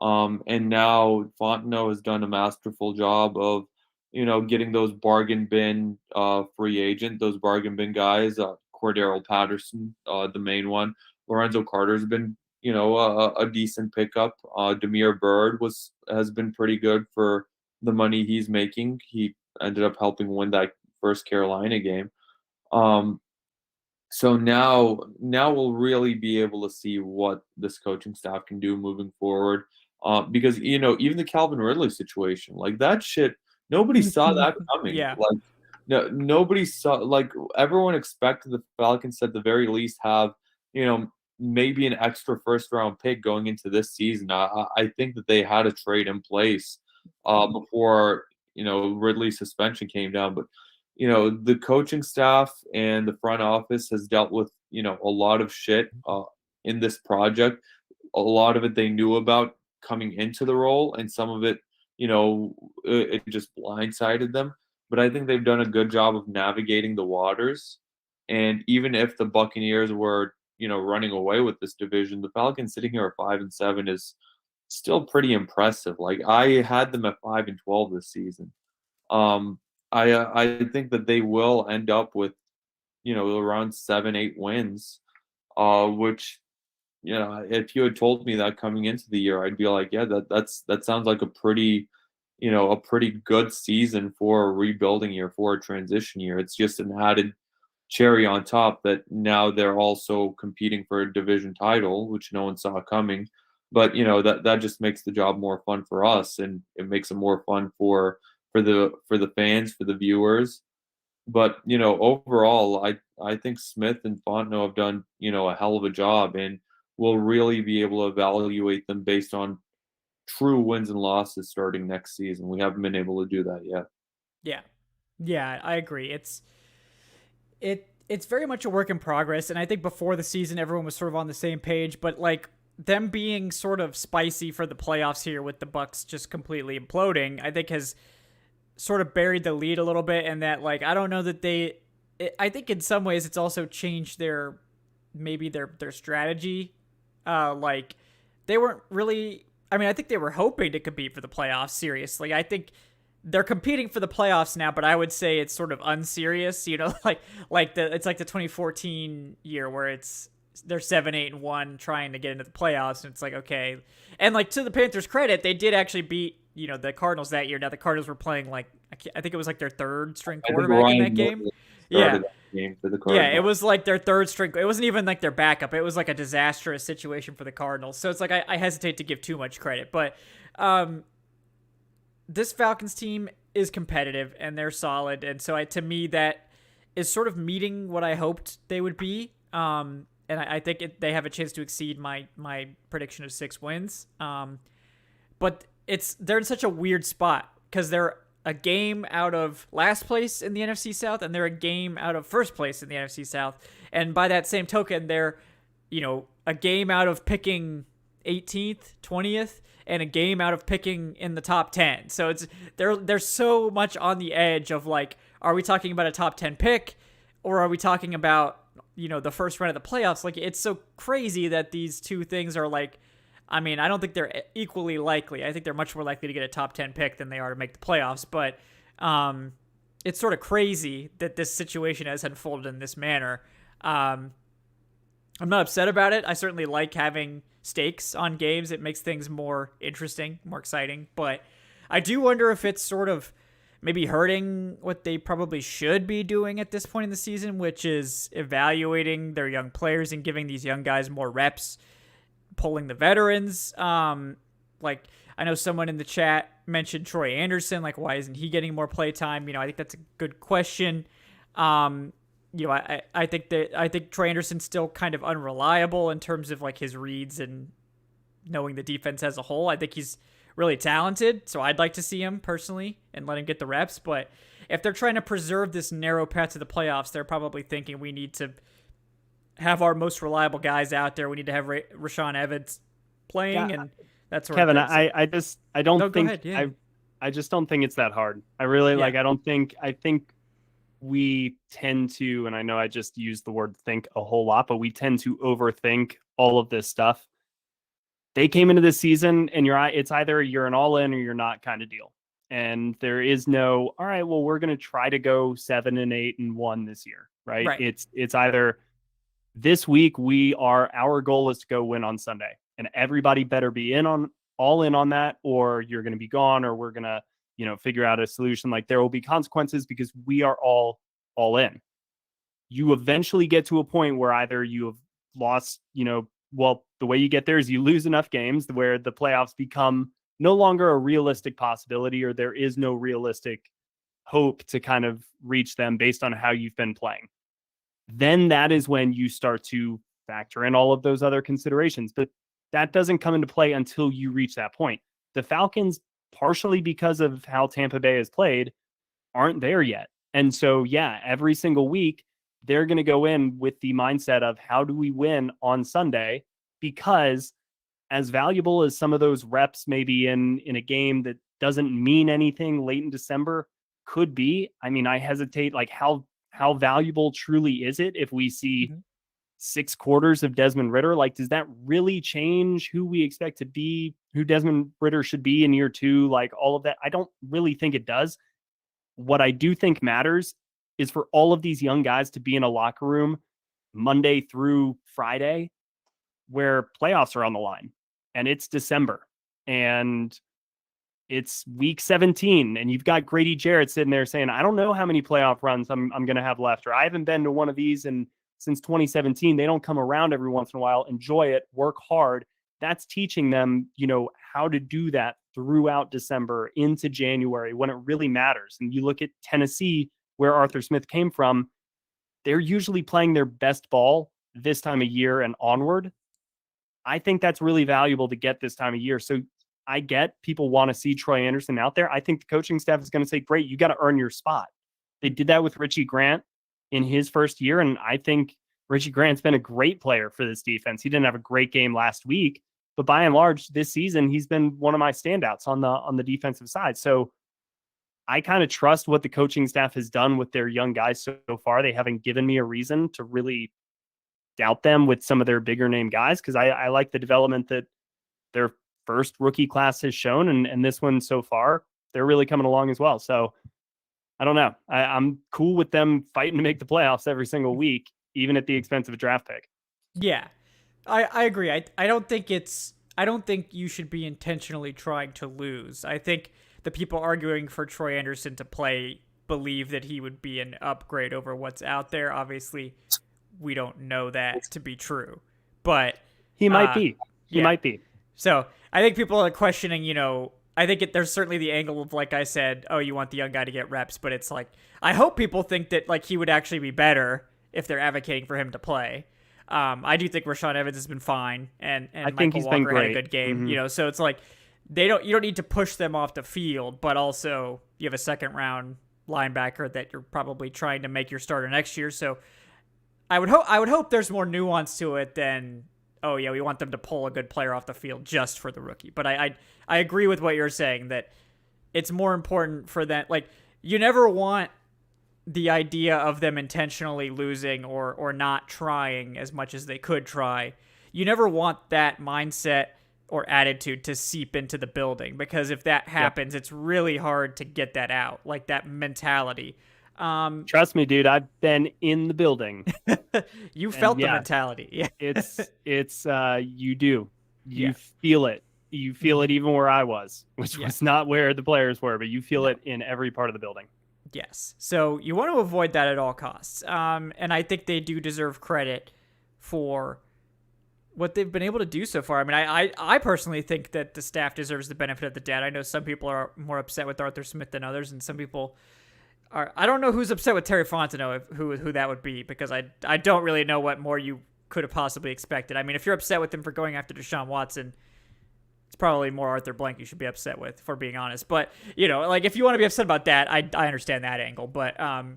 And now Fontenot has done a masterful job of, getting those bargain bin those bargain bin guys, Cordero Patterson, the main one. Lorenzo Carter's been, a decent pickup. Damiere Byrd has been pretty good for the money he's making. He ended up helping win that first Carolina game. So now we'll really be able to see what this coaching staff can do moving forward. Because, even the Calvin Ridley situation, like, that shit, nobody saw that coming. Yeah. Like, no, nobody saw, like, everyone expected the Falcons to at the very least have, maybe an extra first-round pick going into this season. I think that they had a trade in place before, Ridley's suspension came down. But the coaching staff and the front office has dealt with, a lot of shit in this project. A lot of it they knew about coming into the role, and some of it, it just blindsided them. But I think they've done a good job of navigating the waters. And even if the Buccaneers were, running away with this division, the Falcons sitting here at 5-7 is still pretty impressive. Like, I had them at 5-12 this season. I think that they will end up with, around 7-8 wins, which, if you had told me that coming into the year, I'd be like, yeah, that sounds like a pretty good season for a rebuilding year, for a transition year. It's just an added cherry on top that now they're also competing for a division title, which no one saw coming. But that just makes the job more fun for us, and it makes it more fun for the fans, for the viewers. But overall, I think Smith and Fontenot have done a hell of a job, and we'll really be able to evaluate them based on true wins and losses starting next season. We haven't been able to do that yet. Yeah, I agree. It's very much a work in progress, and I think before the season everyone was sort of on the same page, but like, them being sort of spicy for the playoffs here with the Bucs just completely imploding, I think has sort of buried the lead a little bit. And that, like, I don't know that I think in some ways it's also changed their strategy. Like, they weren't really, I think they were hoping to compete for the playoffs seriously. I think they're competing for the playoffs now, but I would say it's sort of unserious, it's like the 2014 year where they're 7-8-1 trying to get into the playoffs, and it's like, okay. And like, to the Panthers' credit, they did actually beat the Cardinals that year. Now the Cardinals were playing like, I think it was like their third string quarterback in that game. Yeah. Game for the Cardinals. Yeah, it was like their third string. It wasn't even like their backup. It was like a disastrous situation for the Cardinals. So it's like, I hesitate to give too much credit, but this Falcons team is competitive and they're solid, and so to me that is sort of meeting what I hoped they would be. And I think they have a chance to exceed my prediction of 6 wins. But they're in such a weird spot because they're a game out of last place in the NFC South, and they're a game out of first place in the NFC South. And by that same token, they're, a game out of picking 18th, 20th, and a game out of picking in the top 10. So they're so much on the edge of like, are we talking about a top 10 pick, or are we talking about, the first round of the playoffs? Like, it's so crazy that these two things are like, I mean, I don't think they're equally likely. I think they're much more likely to get a top 10 pick than they are to make the playoffs. But it's sort of crazy that this situation has unfolded in this manner. I'm not upset about it. I certainly like having stakes on games. It makes things more interesting, more exciting. But I do wonder if it's sort of maybe hurting what they probably should be doing at this point in the season, which is evaluating their young players and giving these young guys more reps, pulling the veterans. Like, I know someone in the chat mentioned Troy Anderson. Like, why isn't he getting more play time? I think that's a good question. I think Troy Anderson's still kind of unreliable in terms of like his reads and knowing the defense as a whole. I think he's really talented, so I'd like to see him personally and let him get the reps. But if they're trying to preserve this narrow path to the playoffs, they're probably thinking we need to have our most reliable guys out there. We need to have Rashaan Evans playing, and that's where Kevin. I just don't think it's that hard. I really I think we tend to, and I know I just used the word think a whole lot, but we tend to overthink all of this stuff. They came into this season and it's either you're an all in or you're not kind of deal. And there is no, all right, well, we're going to try to go 7-8-1 this year, right? It's either this week our goal is to go win on Sunday, and everybody better be all in on that, or you're going to be gone, or we're going to, figure out a solution. Like, there will be consequences because we are all in. You eventually get to a point where either you have lost, the way you get there is you lose enough games where the playoffs become no longer a realistic possibility, or there is no realistic hope to kind of reach them based on how you've been playing. Then that is when you start to factor in all of those other considerations. But that doesn't come into play until you reach that point. The Falcons, partially because of how Tampa Bay has played, aren't there yet. And so, every single week, they're going to go in with the mindset of how do we win on Sunday? Because as valuable as some of those reps maybe in a game that doesn't mean anything late in December could be, I mean, I hesitate, like how valuable truly is it if we see 6 quarters of Desmond Ridder? Like, does that really change who we expect to be, who Desmond Ridder should be in year 2? Like, all of that, I don't really think it does. What I do think matters is for all of these young guys to be in a locker room Monday through Friday where playoffs are on the line, and it's December and it's week 17, and you've got Grady Jarrett sitting there saying, I don't know how many playoff runs I'm going to have left, or I haven't been to one of these since 2017. They don't come around every once in a while. Enjoy it, work hard. That's teaching them, how to do that throughout December into January when it really matters. And you look at Tennessee, where Arthur Smith came from, they're usually playing their best ball this time of year and onward. I think that's really valuable to get this time of year. So I get people want to see Troy Anderson out there. I think the coaching staff is going to say, great, you got to earn your spot. They did that with Richie Grant in his first year, and I think Richie Grant's been a great player for this defense. He didn't have a great game last week, but by and large, this season, he's been one of my standouts on the defensive side. So I kind of trust what the coaching staff has done with their young guys so far. They haven't given me a reason to really doubt them with some of their bigger name guys, because I like the development that their first rookie class has shown, and this one so far, they're really coming along as well. So I don't know. I'm cool with them fighting to make the playoffs every single week, even at the expense of a draft pick. Yeah, I agree. I don't think you should be intentionally trying to lose. I think the people arguing for Troy Anderson to play believe that he would be an upgrade over what's out there. Obviously, we don't know that to be true, but he might be. He might be. So I think people are questioning, I think there's certainly the angle of, like I said, oh, you want the young guy to get reps, but it's like, I hope people think that like he would actually be better if they're advocating for him to play. I do think Rashaan Evans has been fine, and I Michael think he's Walker been great. had a good game, so it's like you don't need to push them off the field, but also you have a second round linebacker that you're probably trying to make your starter next year. So I would hope there's more nuance to it than, oh yeah, we want them to pull a good player off the field just for the rookie. But I agree with what you're saying, that it's more important for that. Like, you never want the idea of them intentionally losing or not trying as much as they could try. You never want that mindset or attitude to seep into the building, because if that happens, it's really hard to get that out, like that mentality. Trust me, dude, I've been in the building. You felt the mentality. Yeah. It's you do. You feel it. You feel it even where I was, which was not where the players were, but you feel it in every part of the building. Yes. So you want to avoid that at all costs. And I think they do deserve credit for what they've been able to do so far. I mean, I personally think that the staff deserves the benefit of the doubt. I know some people are more upset with Arthur Smith than others, and some people are. I don't know who's upset with Terry Fontenot, who that would be, because I don't really know what more you could have possibly expected. I mean, if you're upset with him for going after Deshaun Watson, it's probably more Arthur Blank you should be upset with, for being honest. But, you know, like, if you want to be upset about that, I understand that angle. But I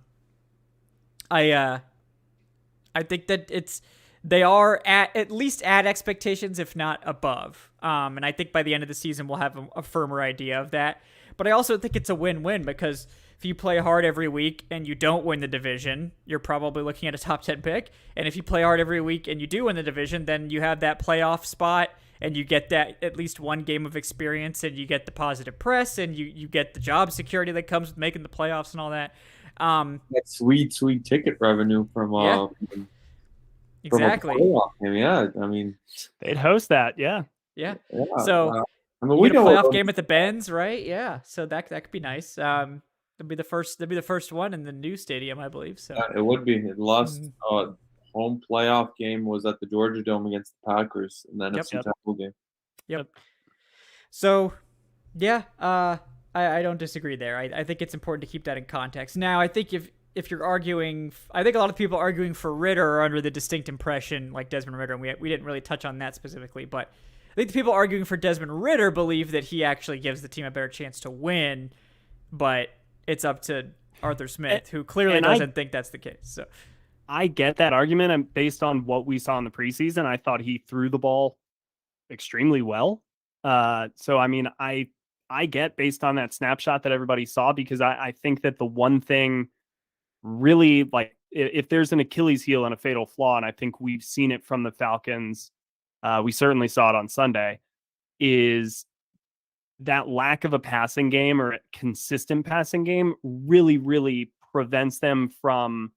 think that they are at least at expectations, if not above. And I think by the end of the season, we'll have a firmer idea of that. But I also think it's a win-win, because if you play hard every week and you don't win the division, you're probably looking at a top 10 pick. And if you play hard every week and you do win the division, then you have that playoff spot, and you get that at least one game of experience, and you get the positive press, and you get the job security that comes with making the playoffs and all that. That sweet ticket revenue from exactly. From a playoff game. Yeah, I mean, they'd host that. Yeah. So I mean, we get a playoff game at the Benz, right? Yeah. So that could be nice. That'd be the first one in the new stadium, I believe. So it would be. The last home playoff game was at the Georgia Dome against the Packers, and then NFC title game. Yep. So, yeah, I don't disagree there. I think it's important to keep that in context. Now, I think if you're arguing, I think a lot of people arguing for Ritter are under the distinct impression, like Desmond Ritter, and we didn't really touch on that specifically, but I think the people arguing for Desmond Ritter believe that he actually gives the team a better chance to win, but it's up to Arthur Smith, who clearly doesn't think that's the case. So I get that argument, and based on what we saw in the preseason, I thought he threw the ball extremely well. So, I mean, I get based on that snapshot that everybody saw, because I think that the one thing really, like, if there's an Achilles heel and a fatal flaw, and I think we've seen it from the Falcons, we certainly saw it on Sunday, is that lack of a passing game or a consistent passing game really, really prevents them from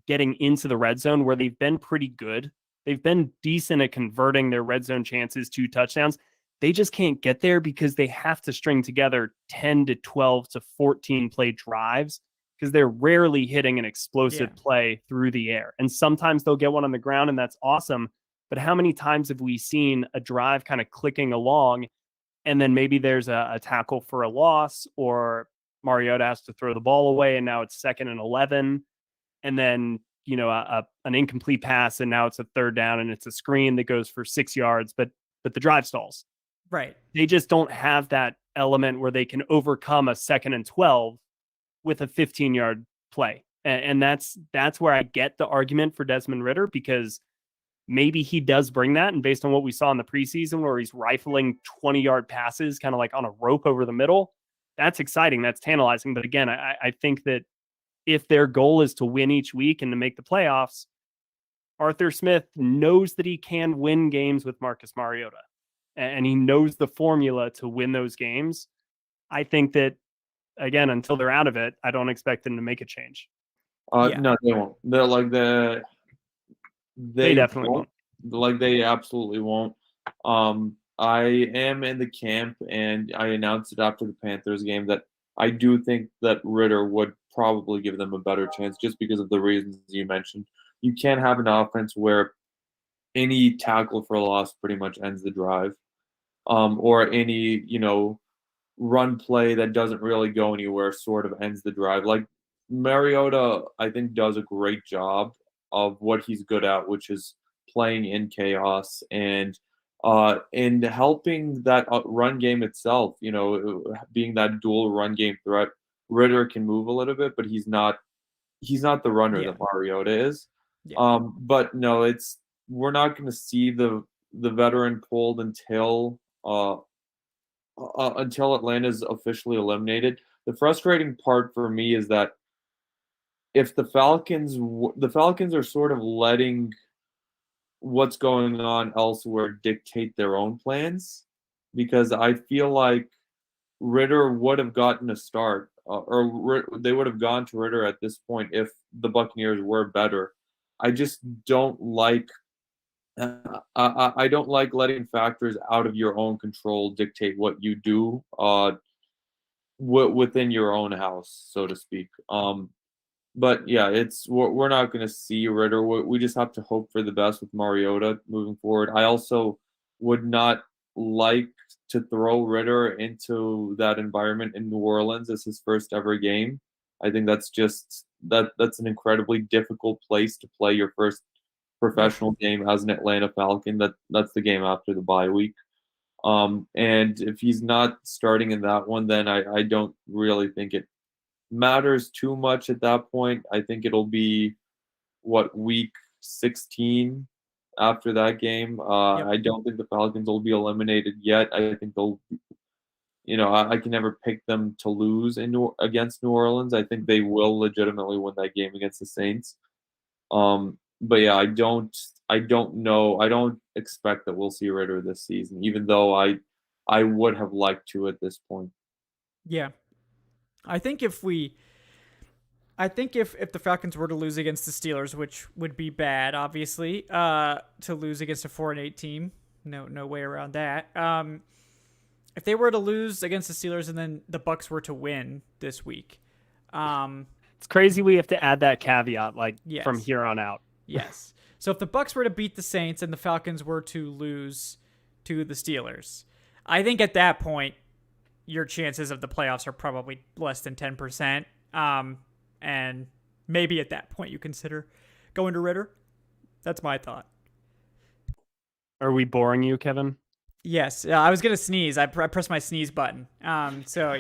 getting into the red zone, where they've been pretty good. They've been decent at converting their red zone chances to touchdowns. They just can't get there because they have to string together 10 to 12 to 14 play drives, because they're rarely hitting an explosive play through the air. And sometimes they'll get one on the ground, and that's awesome. But how many times have we seen a drive kind of clicking along, and then maybe there's a tackle for a loss, or Mariota has to throw the ball away, and now it's 2nd and 11. And then, you know, an incomplete pass, and now it's a 3rd down, and it's a screen that goes for 6 yards, but the drive stalls. Right. They just don't have that element where they can overcome a 2nd and 12 with a 15-yard play. And that's where I get the argument for Desmond Ritter, because maybe he does bring that. And based on what we saw in the preseason, where he's rifling 20-yard passes kind of like on a rope over the middle, that's exciting. That's tantalizing. But again, I think that if their goal is to win each week and to make the playoffs, Arthur Smith knows that he can win games with Marcus Mariota, and he knows the formula to win those games. I think that, again, until they're out of it, I don't expect them to make a change. No, they won't. They definitely won't. Like, they absolutely won't. I am in the camp, and I announced it after the Panthers game, that I do think that Ritter would probably give them a better chance, just because of the reasons you mentioned. You can't have an offense where any tackle for a loss pretty much ends the drive, or any, run play that doesn't really go anywhere sort of ends the drive. Like, Mariota, I think, does a great job of what he's good at, which is playing in chaos and and helping that run game itself, being that dual run game threat. Ritter can move a little bit, but he's not the runner Yeah. that Mariota is. Yeah. But no, we're not going to see the veteran pulled until Atlanta's officially eliminated. The frustrating part for me is that if the Falcons are sort of letting what's going on elsewhere dictate their own plans, because I feel like Ritter would have gotten a start, or they would have gone to Ritter at this point if the Buccaneers were better. I just don't like. I don't like letting factors out of your own control dictate what you do within your own house, so to speak. But yeah, we're not going to see Ritter. We just have to hope for the best with Mariota moving forward. I also would not like to throw Ritter into that environment in New Orleans as his first ever game. I think that's an incredibly difficult place to play your first professional game as an Atlanta Falcon. That's the game after the bye week. And if he's not starting in that one, then I don't really think it matters too much at that point. I think it'll be week 16 after that game. Yep. I don't think the Falcons will be eliminated yet. I think they'll, I can never pick them to lose against New Orleans. I think they will legitimately win that game against the Saints. But yeah, I don't know. I don't expect that we'll see Ritter this season, even though I would have liked to at this point. Yeah. I think if the Falcons were to lose against the Steelers, which would be bad, obviously, to lose against a 4-8 team, no way around that. If they were to lose against the Steelers and then the Bucs were to win this week, it's crazy we have to add that caveat yes. From here on out. Yes. So if the Bucs were to beat the Saints and the Falcons were to lose to the Steelers, I think at that point your chances of the playoffs are probably less than 10%. And maybe at that point you consider going to Ritter. That's my thought. Are we boring you, Kevin? Yes. I was going to sneeze. I pressed my sneeze button. So,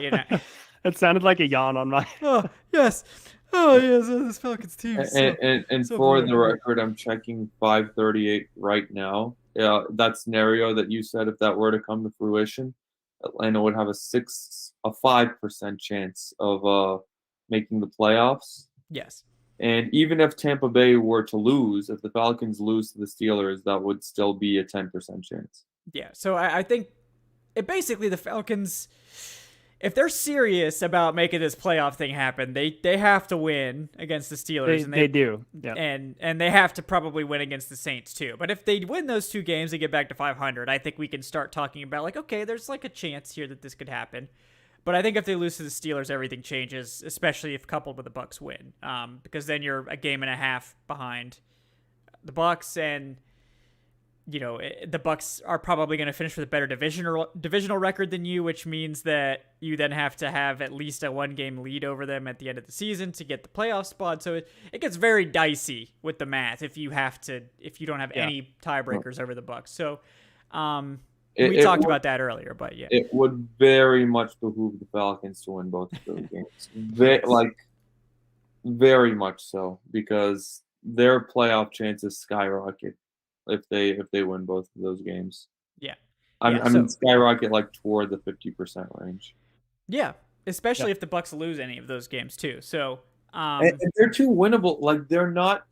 It sounded like a yawn on my... Oh, yes. Oh, yes. This Falcons team. And for the record, I'm checking 538 right now. That scenario that you said, if that were to come to fruition, Atlanta would have a 5% chance of making the playoffs. Yes. And even if Tampa Bay were to lose, if the Falcons lose to the Steelers, that would still be a 10% chance. Yeah. So I think basically the Falcons, if they're serious about making this playoff thing happen, they have to win against the Steelers. They do. Yeah. And they have to probably win against the Saints too. But if they win those two games and get back to 500, I think we can start talking about okay, there's a chance here that this could happen. But I think if they lose to the Steelers, everything changes, especially if coupled with the Bucs win, because then you're a game and a half behind the Bucs, and the Bucs are probably going to finish with a better divisional record than you, which means that you then have to have at least a 1-game lead over them at the end of the season to get the playoff spot. So it gets very dicey with the math if you don't have any tiebreakers over the Bucs. So we talked about that earlier, but yeah, it would very much behoove the Falcons to win both of those games. Very much so, because their playoff chances skyrocket if they win both of those games. Yeah. I mean, skyrocket toward the 50% range. Yeah, especially if the Bucs lose any of those games too. So and they're too winnable. They're not.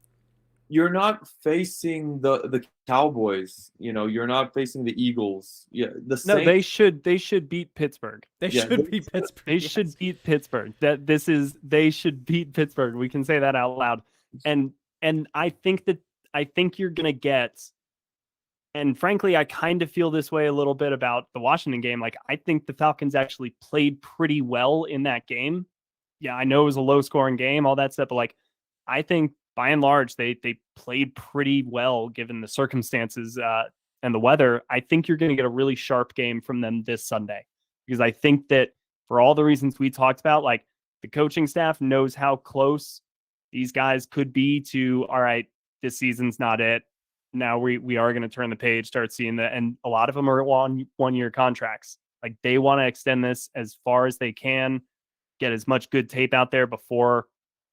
You're not facing the Cowboys. You're not facing the Eagles. Yeah, the Saints. No, they should beat Pittsburgh. They should beat Pittsburgh. They should beat Pittsburgh. They should beat Pittsburgh. We can say that out loud. And I think you're gonna get. And frankly, I kind of feel this way a little bit about the Washington game. I think the Falcons actually played pretty well in that game. Yeah, I know it was a low-scoring game, all that stuff, but I think by and large, they played pretty well given the circumstances and the weather. I think you're going to get a really sharp game from them this Sunday, because I think that for all the reasons we talked about, the coaching staff knows how close these guys could be to, all right, this season's not it. now we are going to turn the page, start seeing that. And a lot of them are on 1-year contracts. Like they want to extend this as far as they can, get as much good tape out there before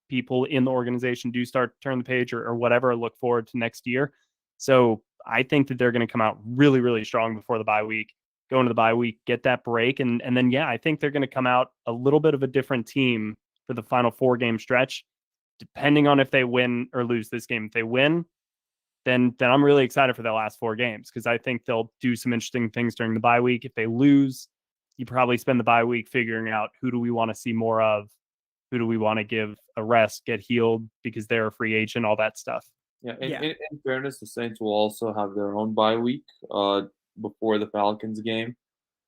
people in the organization do start to turn the page or whatever, look forward to next year. So I think that they're going to come out really, really strong before the bye week, go into the bye week, get that break. And then, yeah, I think they're going to come out a little bit of a different team for the final 4-game stretch, depending on if they win or lose this game. If they win, then I'm really excited for the last 4 games because I think they'll do some interesting things during the bye week. If they lose, you probably spend the bye week figuring out who do we want to see more of, who do we want to give a rest, get healed because they're a free agent, all that stuff. Yeah, in fairness, the Saints will also have their own bye week before the Falcons game.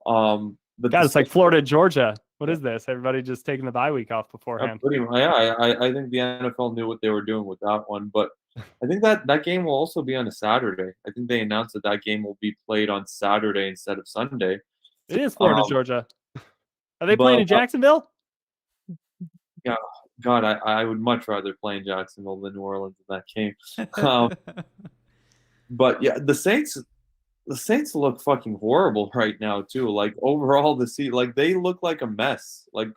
But God, it's like Florida, Georgia. What is this? Everybody just taking the bye week off beforehand. Pretty much, yeah, I think the NFL knew what they were doing with that one. But I think that game will also be on a Saturday. I think they announced that game will be played on Saturday instead of Sunday. It is Florida, Georgia. Are they playing in Jacksonville? Yeah, God, I would much rather play in Jacksonville than New Orleans in that game. But yeah, the Saints look fucking horrible right now too. Like overall, they look like a mess. Like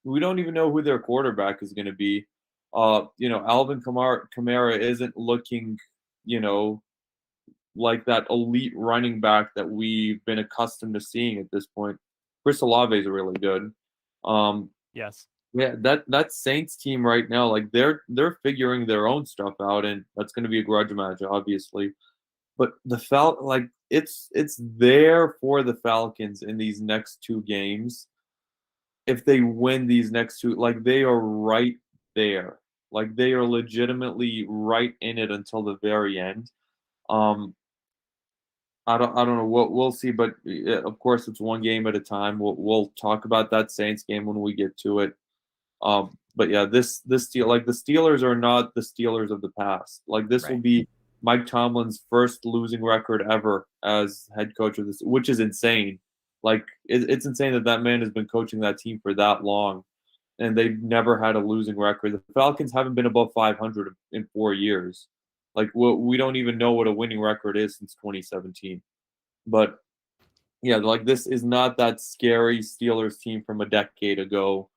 we don't even know who their quarterback is going to be. Alvin Kamara isn't looking, like that elite running back that we've been accustomed to seeing at this point. Chris Olave is really good. Yes. Yeah, that Saints team right now, like they're figuring their own stuff out, and that's going to be a grudge match, obviously. But it's there for the Falcons in these next 2 games. If they win these next 2, like they are right there, like they are legitimately right in it until the very end. I don't know what we'll see, but of course it's 1 game at a time. We'll talk about that Saints game when we get to it. But yeah, the Steelers are not the Steelers of the past. Like this will be Mike Tomlin's first losing record ever as head coach of this, which is insane. Like it's insane that man has been coaching that team for that long, and they've never had a losing record. The Falcons haven't been above 500 in 4 years. Like we don't even know what a winning record is since 2017. But yeah, like this is not that scary Steelers team from a decade ago.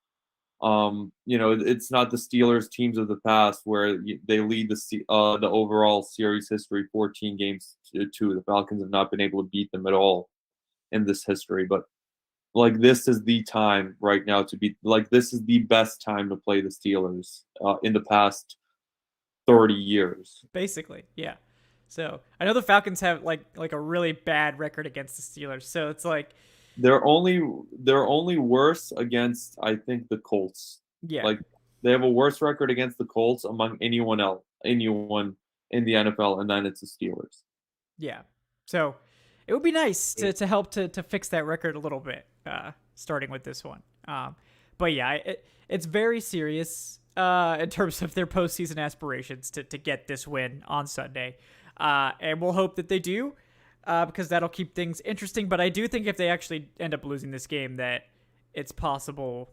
It's not the Steelers teams of the past where they lead the overall series history 14 games to 2. The Falcons have not been able to beat them at all in this history. But like this is the time right now to be like this is the best time to play the Steelers in the past 30 years. Basically, yeah. So I know the Falcons have like a really bad record against the Steelers. So it's like they're only worse against, I think, the Colts. Yeah. Like they have a worse record against the Colts among anyone in the NFL, and then it's the Steelers. Yeah. So it would be nice to help to fix that record a little bit, starting with this one. But yeah, it's very serious in terms of their postseason aspirations to get this win on Sunday. And we'll hope that they do. Because that'll keep things interesting. But I do think if they actually end up losing this game, that it's possible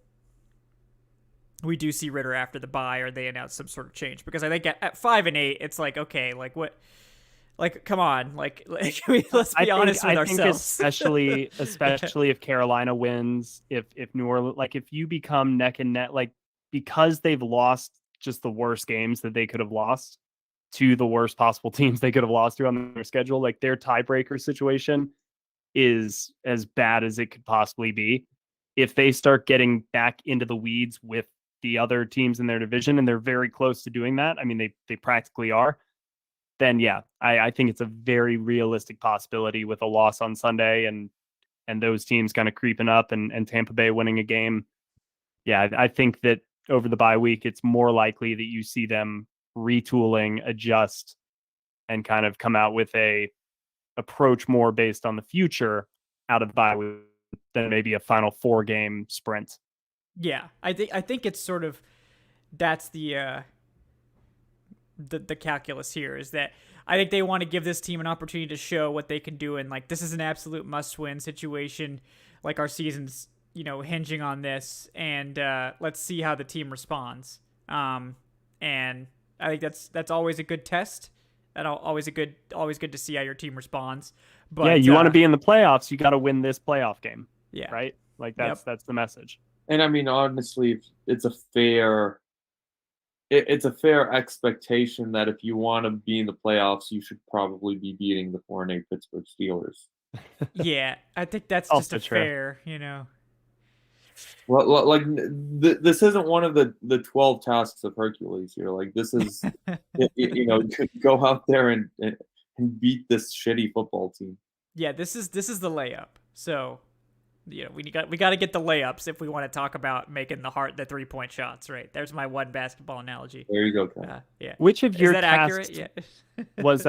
we do see Ritter after the bye, or they announce some sort of change. Because I think at 5-8, it's like, okay, like what, like come on, like let's be honest with ourselves. I think especially if Carolina wins, if New Orleans, like if you become neck and neck, like because they've lost just the worst games that they could have lost to the worst possible teams they could have lost to on their schedule, like their tiebreaker situation is as bad as it could possibly be. If they start getting back into the weeds with the other teams in their division, and they're very close to doing that, I mean, they practically are, then yeah, I think it's a very realistic possibility with a loss on Sunday and those teams kind of creeping up and Tampa Bay winning a game. Yeah, I think that over the bye week, it's more likely that you see them retooling, adjust, and kind of come out with a approach more based on the future out of the bye week than maybe a final 4-game sprint. Yeah, I think it's sort of that's the calculus here, is that I think they want to give this team an opportunity to show what they can do, and like this is an absolute must-win situation. Like our season's hinging on this, and let's see how the team responds. And I think that's always a good test and always good to see how your team responds. But yeah, you want to be in the playoffs, you got to win this playoff game. Yeah. Right. Like that's the message. And I mean, honestly, it's a fair expectation that if you want to be in the playoffs, you should probably be beating the 4-8 Pittsburgh Steelers. Yeah, I think that's Also just a true. fair, you know. Well, like this isn't one of the 12 tasks of Hercules here. Like this is, you know, go out there and beat this shitty football team. Yeah, this is the layup. So, you know, we got to get the layups if we want to talk about making the 3-point shots. Right, there's my one basketball analogy. There you go, Ken. Yeah. Which of your is that tasks accurate? Yeah. was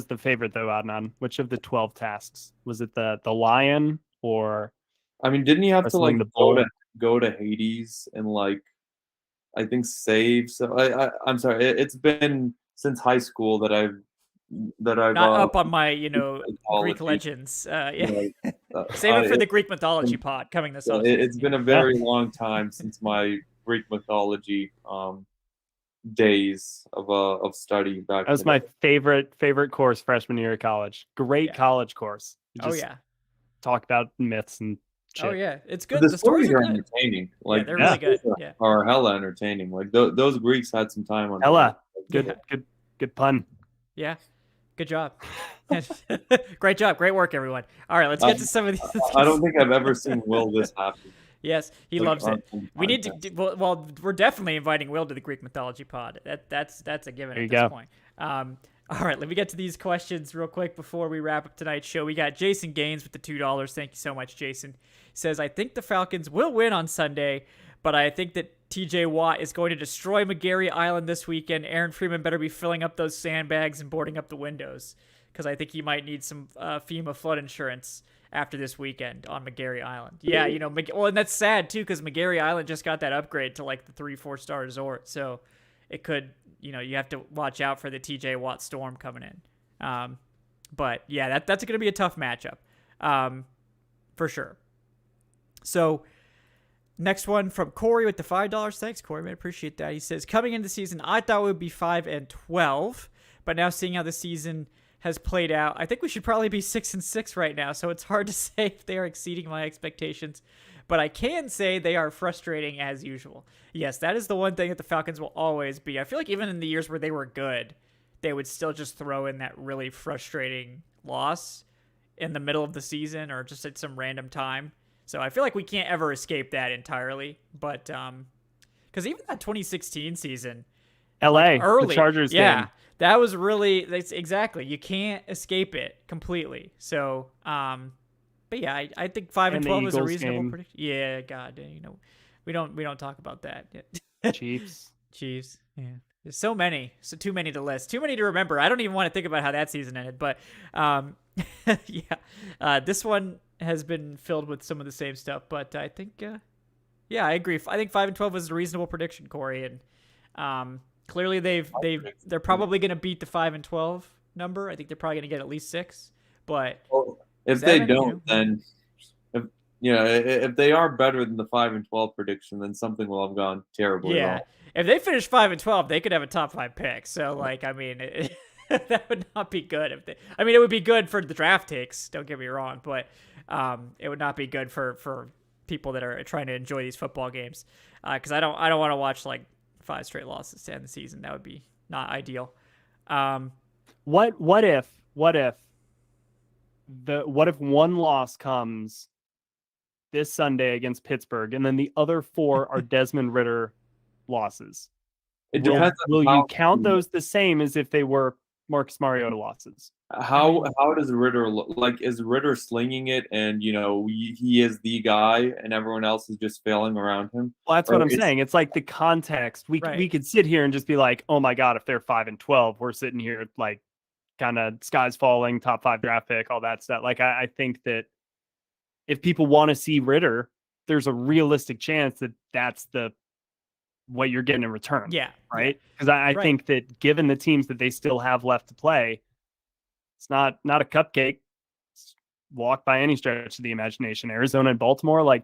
the favorite though, Adnan? Which of the 12 tasks was it? The lion or? I mean, didn't you have to like the go to Hades and like I think save? So I'm sorry, it's been since high school that I've not up on my Greek legends. Yeah. Save it for the Greek mythology pod coming this off. It's been a very long time since my Greek mythology days of study back. That was my favorite course freshman year of college. Great college course. Talk about myths and shit. Oh yeah, it's good. The stories are good. entertaining. Like they're really good. Yeah, are hella entertaining. Like those Greeks had some time on. Hella good pun. Yeah, good job. Great job. Great work, everyone. All right, let's get to some of these. I don't think I've ever seen Will this happy. Yes, he loves it. We need to. Well, we're definitely inviting Will to the Greek mythology pod. That's a given at this point. All right, let me get to these questions real quick before we wrap up tonight's show. We got Jason Gaines with the $2. Thank you so much, Jason. Says, I think the Falcons will win on Sunday, but I think that TJ Watt is going to destroy McGarry Island this weekend. Aaron Freeman better be filling up those sandbags and boarding up the windows, because I think he might need some FEMA flood insurance after this weekend on McGarry Island. Yeah, and that's sad too, because McGarry Island just got that upgrade to like the 3-4 star resort, so it could, you have to watch out for the TJ Watt storm coming in. But yeah, that's going to be a tough matchup, for sure. So next one from Corey with the $5. Thanks, Corey, man, appreciate that. He says, coming into the season, I thought it would be 5-12, but now seeing how the season has played out, I think we should probably be 6-6 right now. So it's hard to say if they are exceeding my expectations, but I can say they are frustrating as usual. Yes, that is the one thing that the Falcons will always be. I feel like even in the years where they were good, they would still just throw in that really frustrating loss in the middle of the season or just at some random time. So I feel like we can't ever escape that entirely. But because even that 2016 season, LA, early, the Chargers game. That was really, that's exactly, you can't escape it completely. So, but yeah, I think 5-12 is a reasonable prediction. Yeah, God, we don't talk about that. Chiefs, yeah. There's so too many to list, too many to remember. I don't even want to think about how that season ended, but yeah, this one has been filled with some of the same stuff. But I think, yeah, I agree. I think 5-12 was a reasonable prediction, Corey, and clearly they're probably going to beat the 5-12 number. I think they're probably going to get at least 6. But if they don't, then if they are better than the 5-12 prediction, then something will have gone terribly wrong. If they finish 5-12, they could have a top 5 pick. So, that would not be good. It would be good for the draft takes. Don't get me wrong, but it would not be good for people that are trying to enjoy these football games. Because I don't want to watch 5 straight losses to end the season. That would be not ideal. What if one loss comes this Sunday against Pittsburgh, and then the other 4 are Desmond Ridder losses? It depends. Will you count those the same as if they were Marcus Mariota losses? How does Ridder look? Like, is Ridder slinging it and he is the guy and everyone else is just failing around him? Well, that's what I'm saying. It's like the context. We could sit here and just be like, oh my God, if they're 5-12, we're sitting here like kind of skies falling, top 5 draft pick, all that stuff. Like I think that if people want to see Ridder, there's a realistic chance that that's what you're getting in return. Yeah. Right. Because I think that given the teams that they still have left to play, it's not a cupcake walk by any stretch of the imagination. Arizona and Baltimore,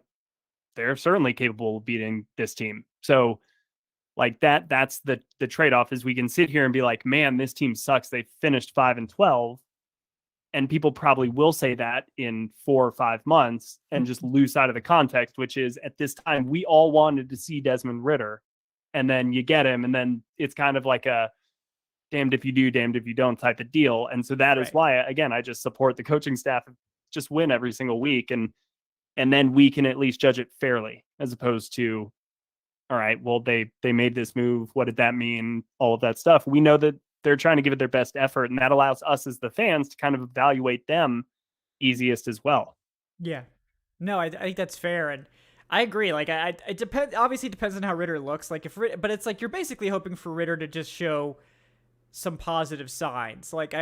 they're certainly capable of beating this team. So Like that's the trade-off is we can sit here and be like, man, this team sucks. They finished 5-12. And people probably will say that in 4 or 5 months and just lose sight of the context, which is at this time, we all wanted to see Desmond Ridder. And then you get him. And then it's kind of like a damned if you do, damned if you don't type of deal. And so that is why, again, I just support the coaching staff, just win every single week. And then we can at least judge it fairly, as opposed to, all right, well, they made this move. What did that mean? All of that stuff. We know that they're trying to give it their best effort, and that allows us as the fans to kind of evaluate them easiest as well. Yeah. No, I think that's fair. And I agree. Like, it depends. Obviously, it depends on how Ridder looks. Like, but it's like you're basically hoping for Ridder to just show some positive signs. Like,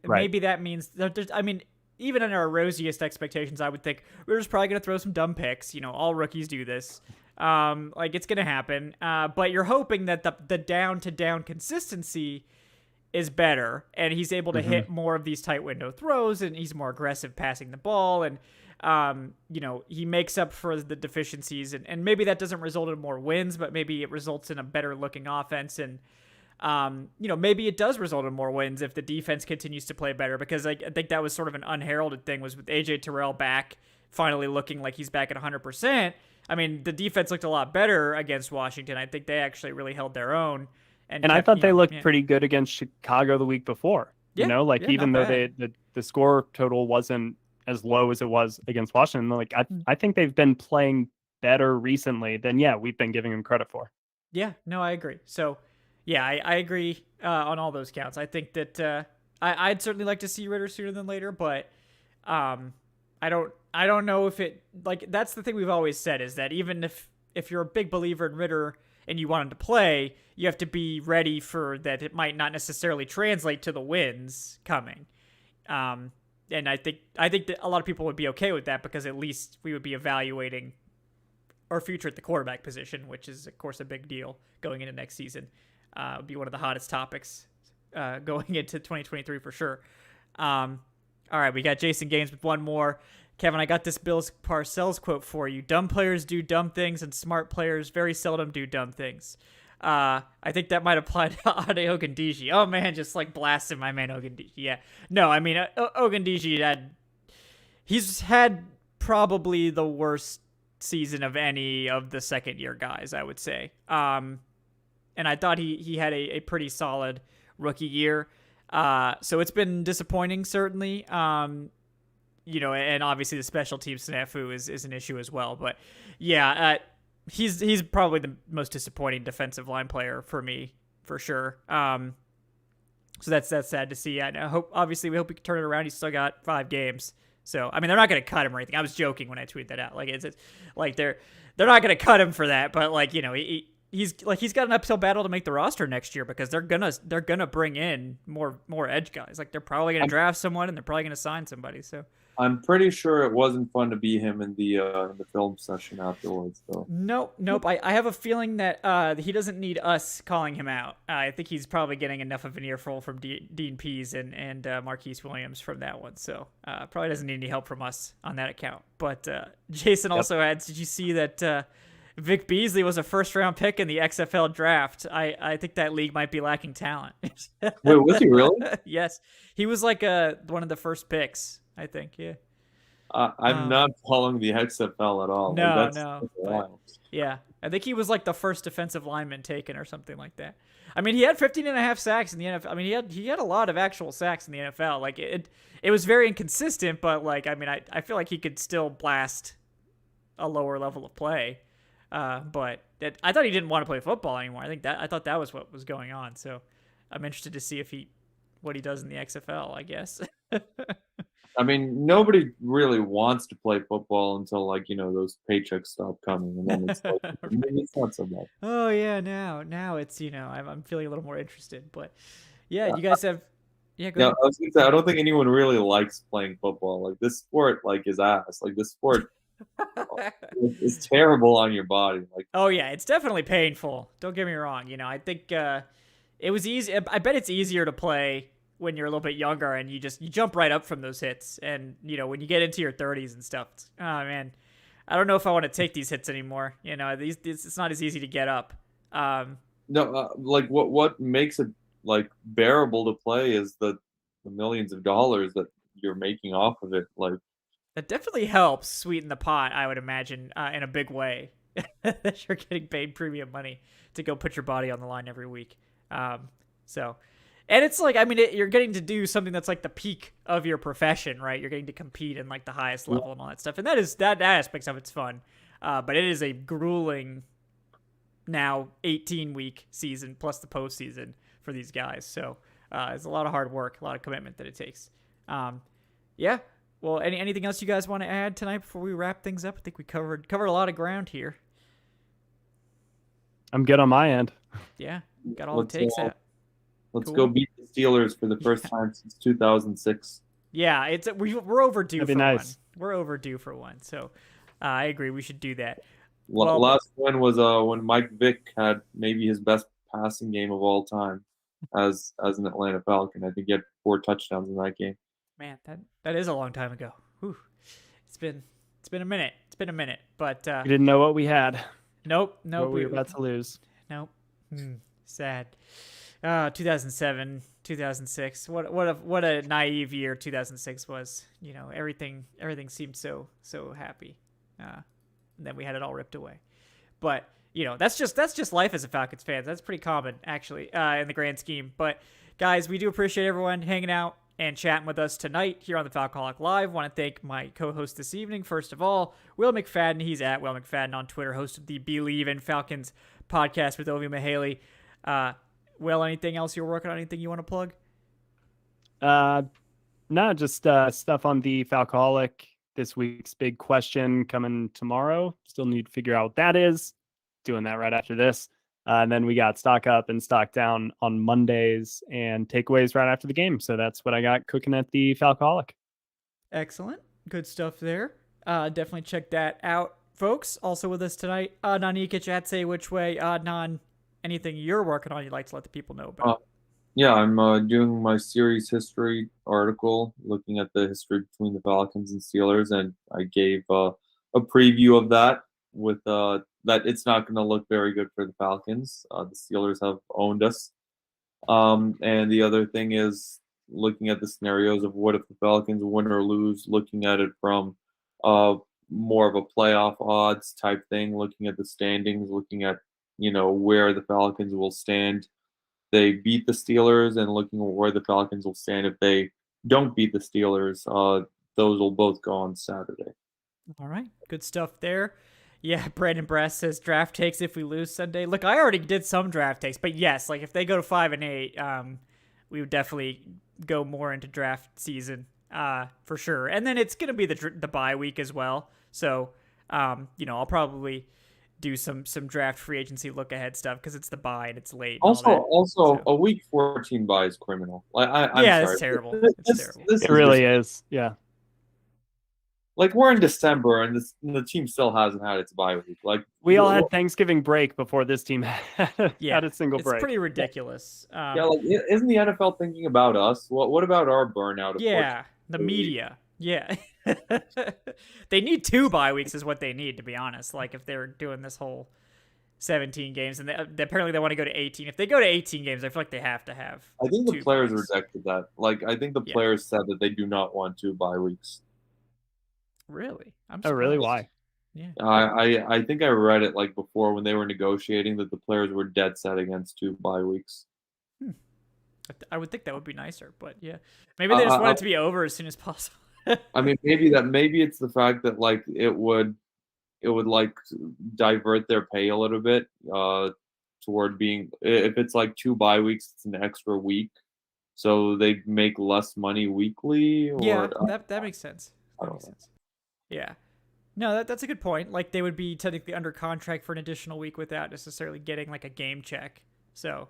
maybe that means there's. I mean, even in our rosiest expectations, I would think Ridder's probably going to throw some dumb picks. All rookies do this. Like, it's going to happen. But you're hoping that the down to down consistency is better, and he's able to hit more of these tight window throws, and he's more aggressive passing the ball, and he makes up for the deficiencies, and maybe that doesn't result in more wins, but maybe it results in a better looking offense, and maybe it does result in more wins if the defense continues to play better, because I think that was sort of an unheralded thing, was with AJ Terrell back, finally looking like he's back at 100%. I mean, the defense looked a lot better against Washington. I think they actually really held their own. And I thought they looked pretty good against Chicago the week before. Yeah, even though the score total wasn't as low as it was against Washington, like I think they've been playing better recently than we've been giving them credit for. Yeah, no, I agree. So, yeah, I agree on all those counts. I think that I'd certainly like to see Ridder sooner than later, but I don't know if it, like, that's the thing we've always said, is that even if you're a big believer in Ridder and you want him to play, you have to be ready for that. It might not necessarily translate to the wins coming. And I think that a lot of people would be okay with that, because at least we would be evaluating our future at the quarterback position, which is, of course, a big deal going into next season. It would be one of the hottest topics going into 2023 for sure. All right, we got Jason Gaines with one more. Kevin, I got this Bill Parcells quote for you. Dumb players do dumb things, and smart players very seldom do dumb things. I think that might apply to Ade Ogundeji. Oh, man, just like blasting my man Ogundeji. Yeah. No, I mean, Ogundeji he's had probably the worst season of any of the second-year guys, I would say. And I thought he had a pretty solid rookie year. So it's been disappointing, certainly. And obviously the special team snafu is an issue as well. But yeah, he's probably the most disappointing defensive line player for me, for sure. So that's sad to see. I hope, obviously, we hope we can turn it around. He's still got 5 games. So, I mean, they're not going to cut him or anything. I was joking when I tweeted that out. Like, it's like they're not going to cut him for that. But, like, he's got an uphill battle to make the roster next year, because they're gonna bring in more edge guys. Like, they're probably gonna draft someone, and they're probably gonna sign somebody. So I'm pretty sure it wasn't fun to be him in the film session afterwards, though. Nope. I have a feeling that he doesn't need us calling him out. I think he's probably getting enough of an earful from Dean Pease and Marquise Williams from that one. So probably doesn't need any help from us on that account. But Jason also adds, did you see that Vic Beasley was a first-round pick in the XFL draft? I think that league might be lacking talent. Wait, was he really? Yes. He was like one of the first picks, I think, yeah. I'm not following the XFL at all. No. Yeah, I think he was like the first defensive lineman taken or something like that. I mean, he had 15.5 sacks in the NFL. I mean, he had a lot of actual sacks in the NFL. Like, it was very inconsistent, but, like, I mean, I feel like he could still blast a lower level of play. But I thought he didn't want to play football anymore. I thought that was what was going on. So I'm interested to see what he does in the XFL, I guess. I mean, nobody really wants to play football until, like, those paychecks stop coming, and then it's like, maybe it's not so bad. Oh yeah, now it's I'm feeling a little more interested. But yeah, you guys have go ahead. I was gonna say, I don't think anyone really likes playing football. Like, this sport, like, is ass. Like, this sport. It's terrible on your body. Like, oh yeah, it's definitely painful. Don't get me wrong. I think it was easy. I bet it's easier to play when you're a little bit younger, and you jump right up from those hits. And when you get into your 30s and stuff, oh man, I don't know if I want to take these hits anymore. It's not as easy to get up. No, like what makes it like bearable to play is the millions of dollars that you're making off of it. Like that definitely helps sweeten the pot, I would imagine, in a big way. That you're getting paid premium money to go put your body on the line every week. So, and it's like, I mean, you're getting to do something that's like the peak of your profession, right? You're getting to compete in like the highest level and all that stuff, and that aspects of it's fun. But it is a grueling, now 18-week season plus the postseason for these guys. So it's a lot of hard work, a lot of commitment that it takes. Yeah. Well, anything else you guys want to add tonight before we wrap things up? I think we covered a lot of ground here. I'm good on my end. Yeah, got all it takes. Let's go beat the Steelers for the first time since 2006. Yeah, we're overdue That'd be for nice. one. We're overdue for one. So I agree. We should do that. Last one was when Mike Vick had maybe his best passing game of all time as an Atlanta Falcon. I think he had 4 touchdowns in that game. Man, that is a long time ago. Whew. It's been a minute. It's been a minute, but you didn't know what we had. Nope. What we were about to lose. Nope. Sad. 2007, 2006. What a naive year 2006 was. You know, everything seemed so happy. And then we had it all ripped away. But, you know, that's just life as a Falcons fan. That's pretty common actually, in the grand scheme. But guys, we do appreciate everyone hanging out and chatting with us tonight here on the Falcoholic Live. Want to thank my co-host this evening. First of all, Will McFadden. He's at Will McFadden on Twitter, host of the Believe in Falcons podcast with Ovi Mahaley. Will, anything else you're working on? Anything you want to plug? No, just stuff on the Falcoholic. This week's big question coming tomorrow. Still need to figure out what that is. Doing that right after this. And then we got stock up and stock down on Mondays and takeaways right after the game. So that's what I got cooking at the Falcoholic. Excellent. Good stuff there. Definitely check that out, folks. Also with us tonight, Adnan Ikic at Say Which Way. Adnan, anything you're working on you'd like to let the people know about? Yeah, I'm doing my series history article, looking at the history between the Falcons and Steelers, and I gave a preview of that with that it's not going to look very good for the Falcons. The Steelers have owned us. And the other thing is looking at the scenarios of what if the Falcons win or lose, looking at it from more of a playoff odds type thing, looking at the standings, looking at, you know, where the Falcons will stand. They beat the Steelers, and looking at where the Falcons will stand if they don't beat the Steelers. Those will both go on Saturday. All right. Good stuff there. Yeah, Brandon Brass says draft takes if we lose Sunday. Look, I already did some draft takes, but yes, like if they go to 5-8, we would definitely go more into draft season, for sure. And then it's gonna be the bye week as well. So, you know, I'll probably do some draft free agency look ahead stuff because it's the bye and it's late. Also, a week 14 bye is criminal. I'm sorry. It's terrible. It's terrible. It really is. Yeah. Like we're in December and the team still hasn't had its bye week. Like we all had Thanksgiving break before this team had a single break. It's pretty ridiculous. Like isn't the NFL thinking about us? What about our burnout? The media. Yeah. They need 2 bye weeks is what they need, to be honest. Like if they're doing this whole 17 games and apparently they want to go to 18. If they go to 18 games, I feel like they have to have. I think the players rejected that. Like I think the players said that they do not want 2 bye weeks. Really? I'm surprised. Oh, really? Why? Yeah. I think I read it like before when they were negotiating that the players were dead set against 2 bye weeks. I would think that would be nicer, but yeah, maybe they just want it to be over as soon as possible. I mean, maybe it's the fact that like it would like divert their pay a little bit toward being, if it's like 2 bye weeks, it's an extra week, so they make less money weekly. Or, yeah, that makes sense. That makes sense. Yeah. No, that's a good point. Like they would be technically under contract for an additional week without necessarily getting like a game check. So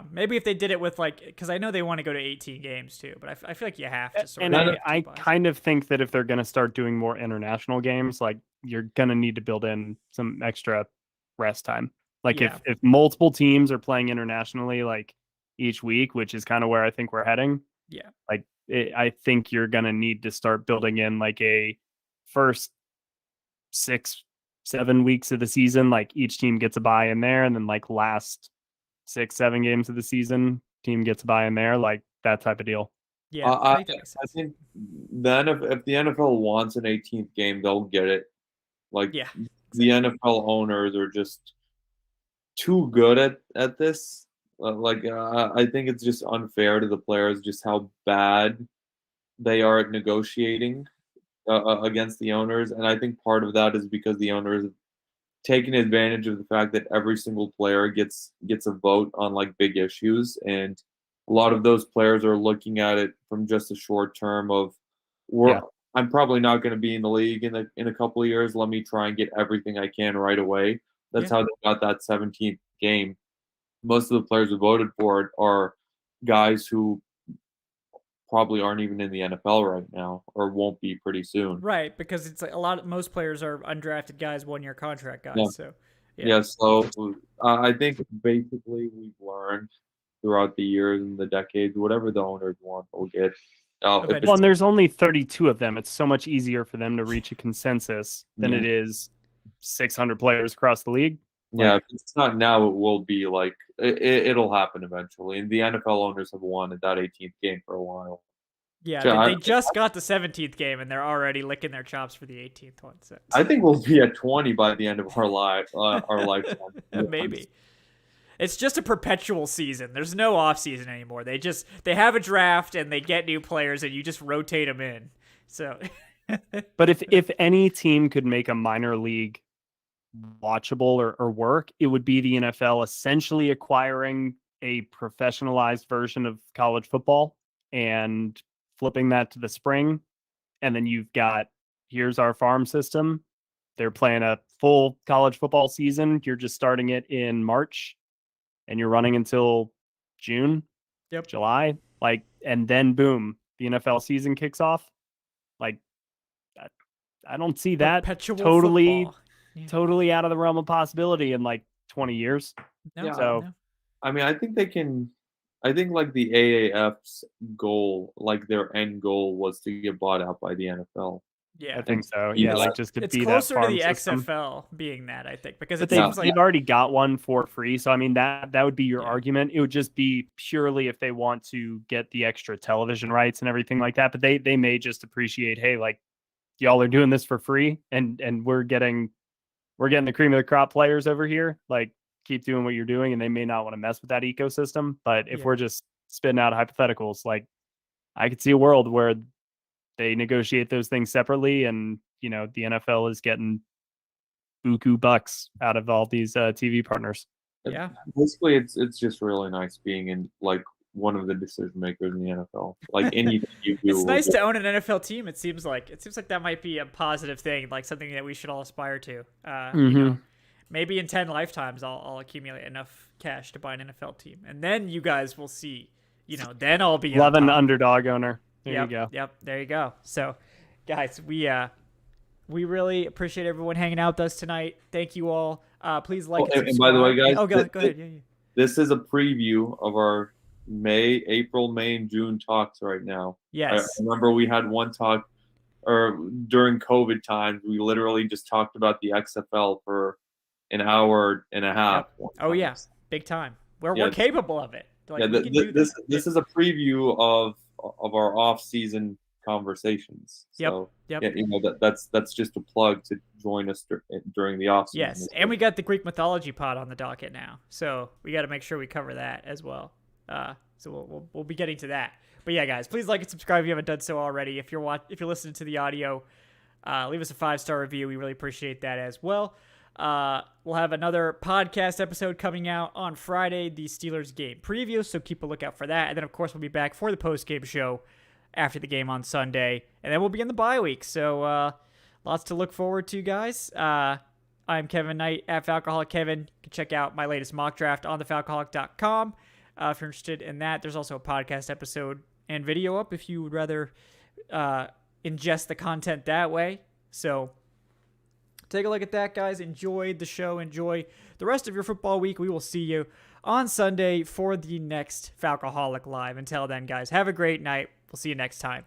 maybe if they did it with like, because I know they want to go to 18 games too, but I feel like you have to sort of. And I kind of think that if they're going to start doing more international games, like you're going to need to build in some extra rest time. Like if multiple teams are playing internationally, like each week, which is kind of where I think we're heading. Yeah. Like I think you're going to need to start building in like a first 6 7 weeks of the season, like each team gets a bye in there, and then like last 6-7 games of the season, team gets a bye in there, like that type of deal. Yeah, I think that makes I sense. think then if the NFL wants an 18th game, they'll get it. Like Yeah, the NFL owners are just too good at this. I think it's just unfair to the players just how bad they are at negotiating against the owners, and I think part of that is because the owners have taken advantage of the fact that every single player gets a vote on like big issues, and a lot of those players are looking at it from just a short term of, I'm probably not going to be in the league in a couple of years. Let me try and get everything I can right away. That's how they got that 17th game. Most of the players who voted for it are guys who probably aren't even in the NFL right now or won't be pretty soon. Right, because it's like most players are undrafted guys, 1-year contract guys. Yeah. So So I think basically we've learned throughout the years and the decades, whatever the owners want, we'll get. Well, and there's only 32 of them. It's so much easier for them to reach a consensus than it is 600 players across the league. Yeah, if it's not now, it will be like it'll happen eventually. And the NFL owners have wanted that 18th game for a while. Yeah, they just got the 17th game and they're already licking their chops for the 18th one. So. I think we'll be at 20 by the end of our lifetime. Maybe. It's just a perpetual season. There's no off season anymore. They have a draft and they get new players and you just rotate them in. So, but if any team could make a minor league watchable or work, it would be the NFL essentially acquiring a professionalized version of college football and flipping that to the spring. And then you've got, here's our farm system. They're playing a full college football season. You're just starting it in March and you're running until June, July, and then boom, the NFL season kicks off. Like, I don't see that totally out of the realm of possibility in like 20 years. No. I mean, I think like the AAF's goal, like their end goal was to get bought out by the NFL. Yeah, I think so. Yeah, like just to be that. It's closer to the system. XFL being that, I think, because they've already got one for free. So I mean that would be your argument. It would just be purely if they want to get the extra television rights and everything like that. But they may just appreciate, hey, like y'all are doing this for free, and we're getting the cream of the crop players over here. Like, keep doing what you're doing, and they may not want to mess with that ecosystem. But if we're just spitting out hypotheticals, like I could see a world where they negotiate those things separately, and the NFL is getting buku bucks out of all these TV partners. Yeah, basically, it's just really nice being in like one of the decision makers in the NFL. Like anything you do, it's nice to own an NFL team. It seems like that might be a positive thing, like something that we should all aspire to. Maybe in 10 lifetimes, I'll accumulate enough cash to buy an NFL team, and then you guys will see. Then I'll be love an underdog owner. There you go. Yep. There you go. So, guys, we really appreciate everyone hanging out with us tonight. Thank you all. Please like and subscribe. And by the way, guys, go ahead. Yeah. This is a preview of our April, May, and June talks right now. Yes. I remember we had one talk, or during COVID times, we literally just talked about the XFL for an hour and a half. Yep. Oh yeah, big time. We're capable of it. Like, this is a preview of our off-season conversations. So, that's just a plug to join us during the off-season. Yes, and we got the Greek mythology pod on the docket now, so we got to make sure we cover that as well. So we'll be getting to that. But yeah, guys, please like and subscribe if you haven't done so already. If you're listening to the audio, leave us a 5-star review. We really appreciate that as well. We'll have another podcast episode coming out on Friday, the Steelers game preview, so keep a lookout for that. And then, of course, we'll be back for the post-game show after the game on Sunday, and then we'll be in the bye week. So lots to look forward to, guys. I'm Kevin Knight at Falcoholic Kevin. You can check out my latest mock draft on thefalcoholic.com if you're interested in that. There's also a podcast episode and video up if you would rather ingest the content that way. So take a look at that, guys. Enjoy the show. Enjoy the rest of your football week. We will see you on Sunday for the next Falcoholic Live. Until then, guys, have a great night. We'll see you next time.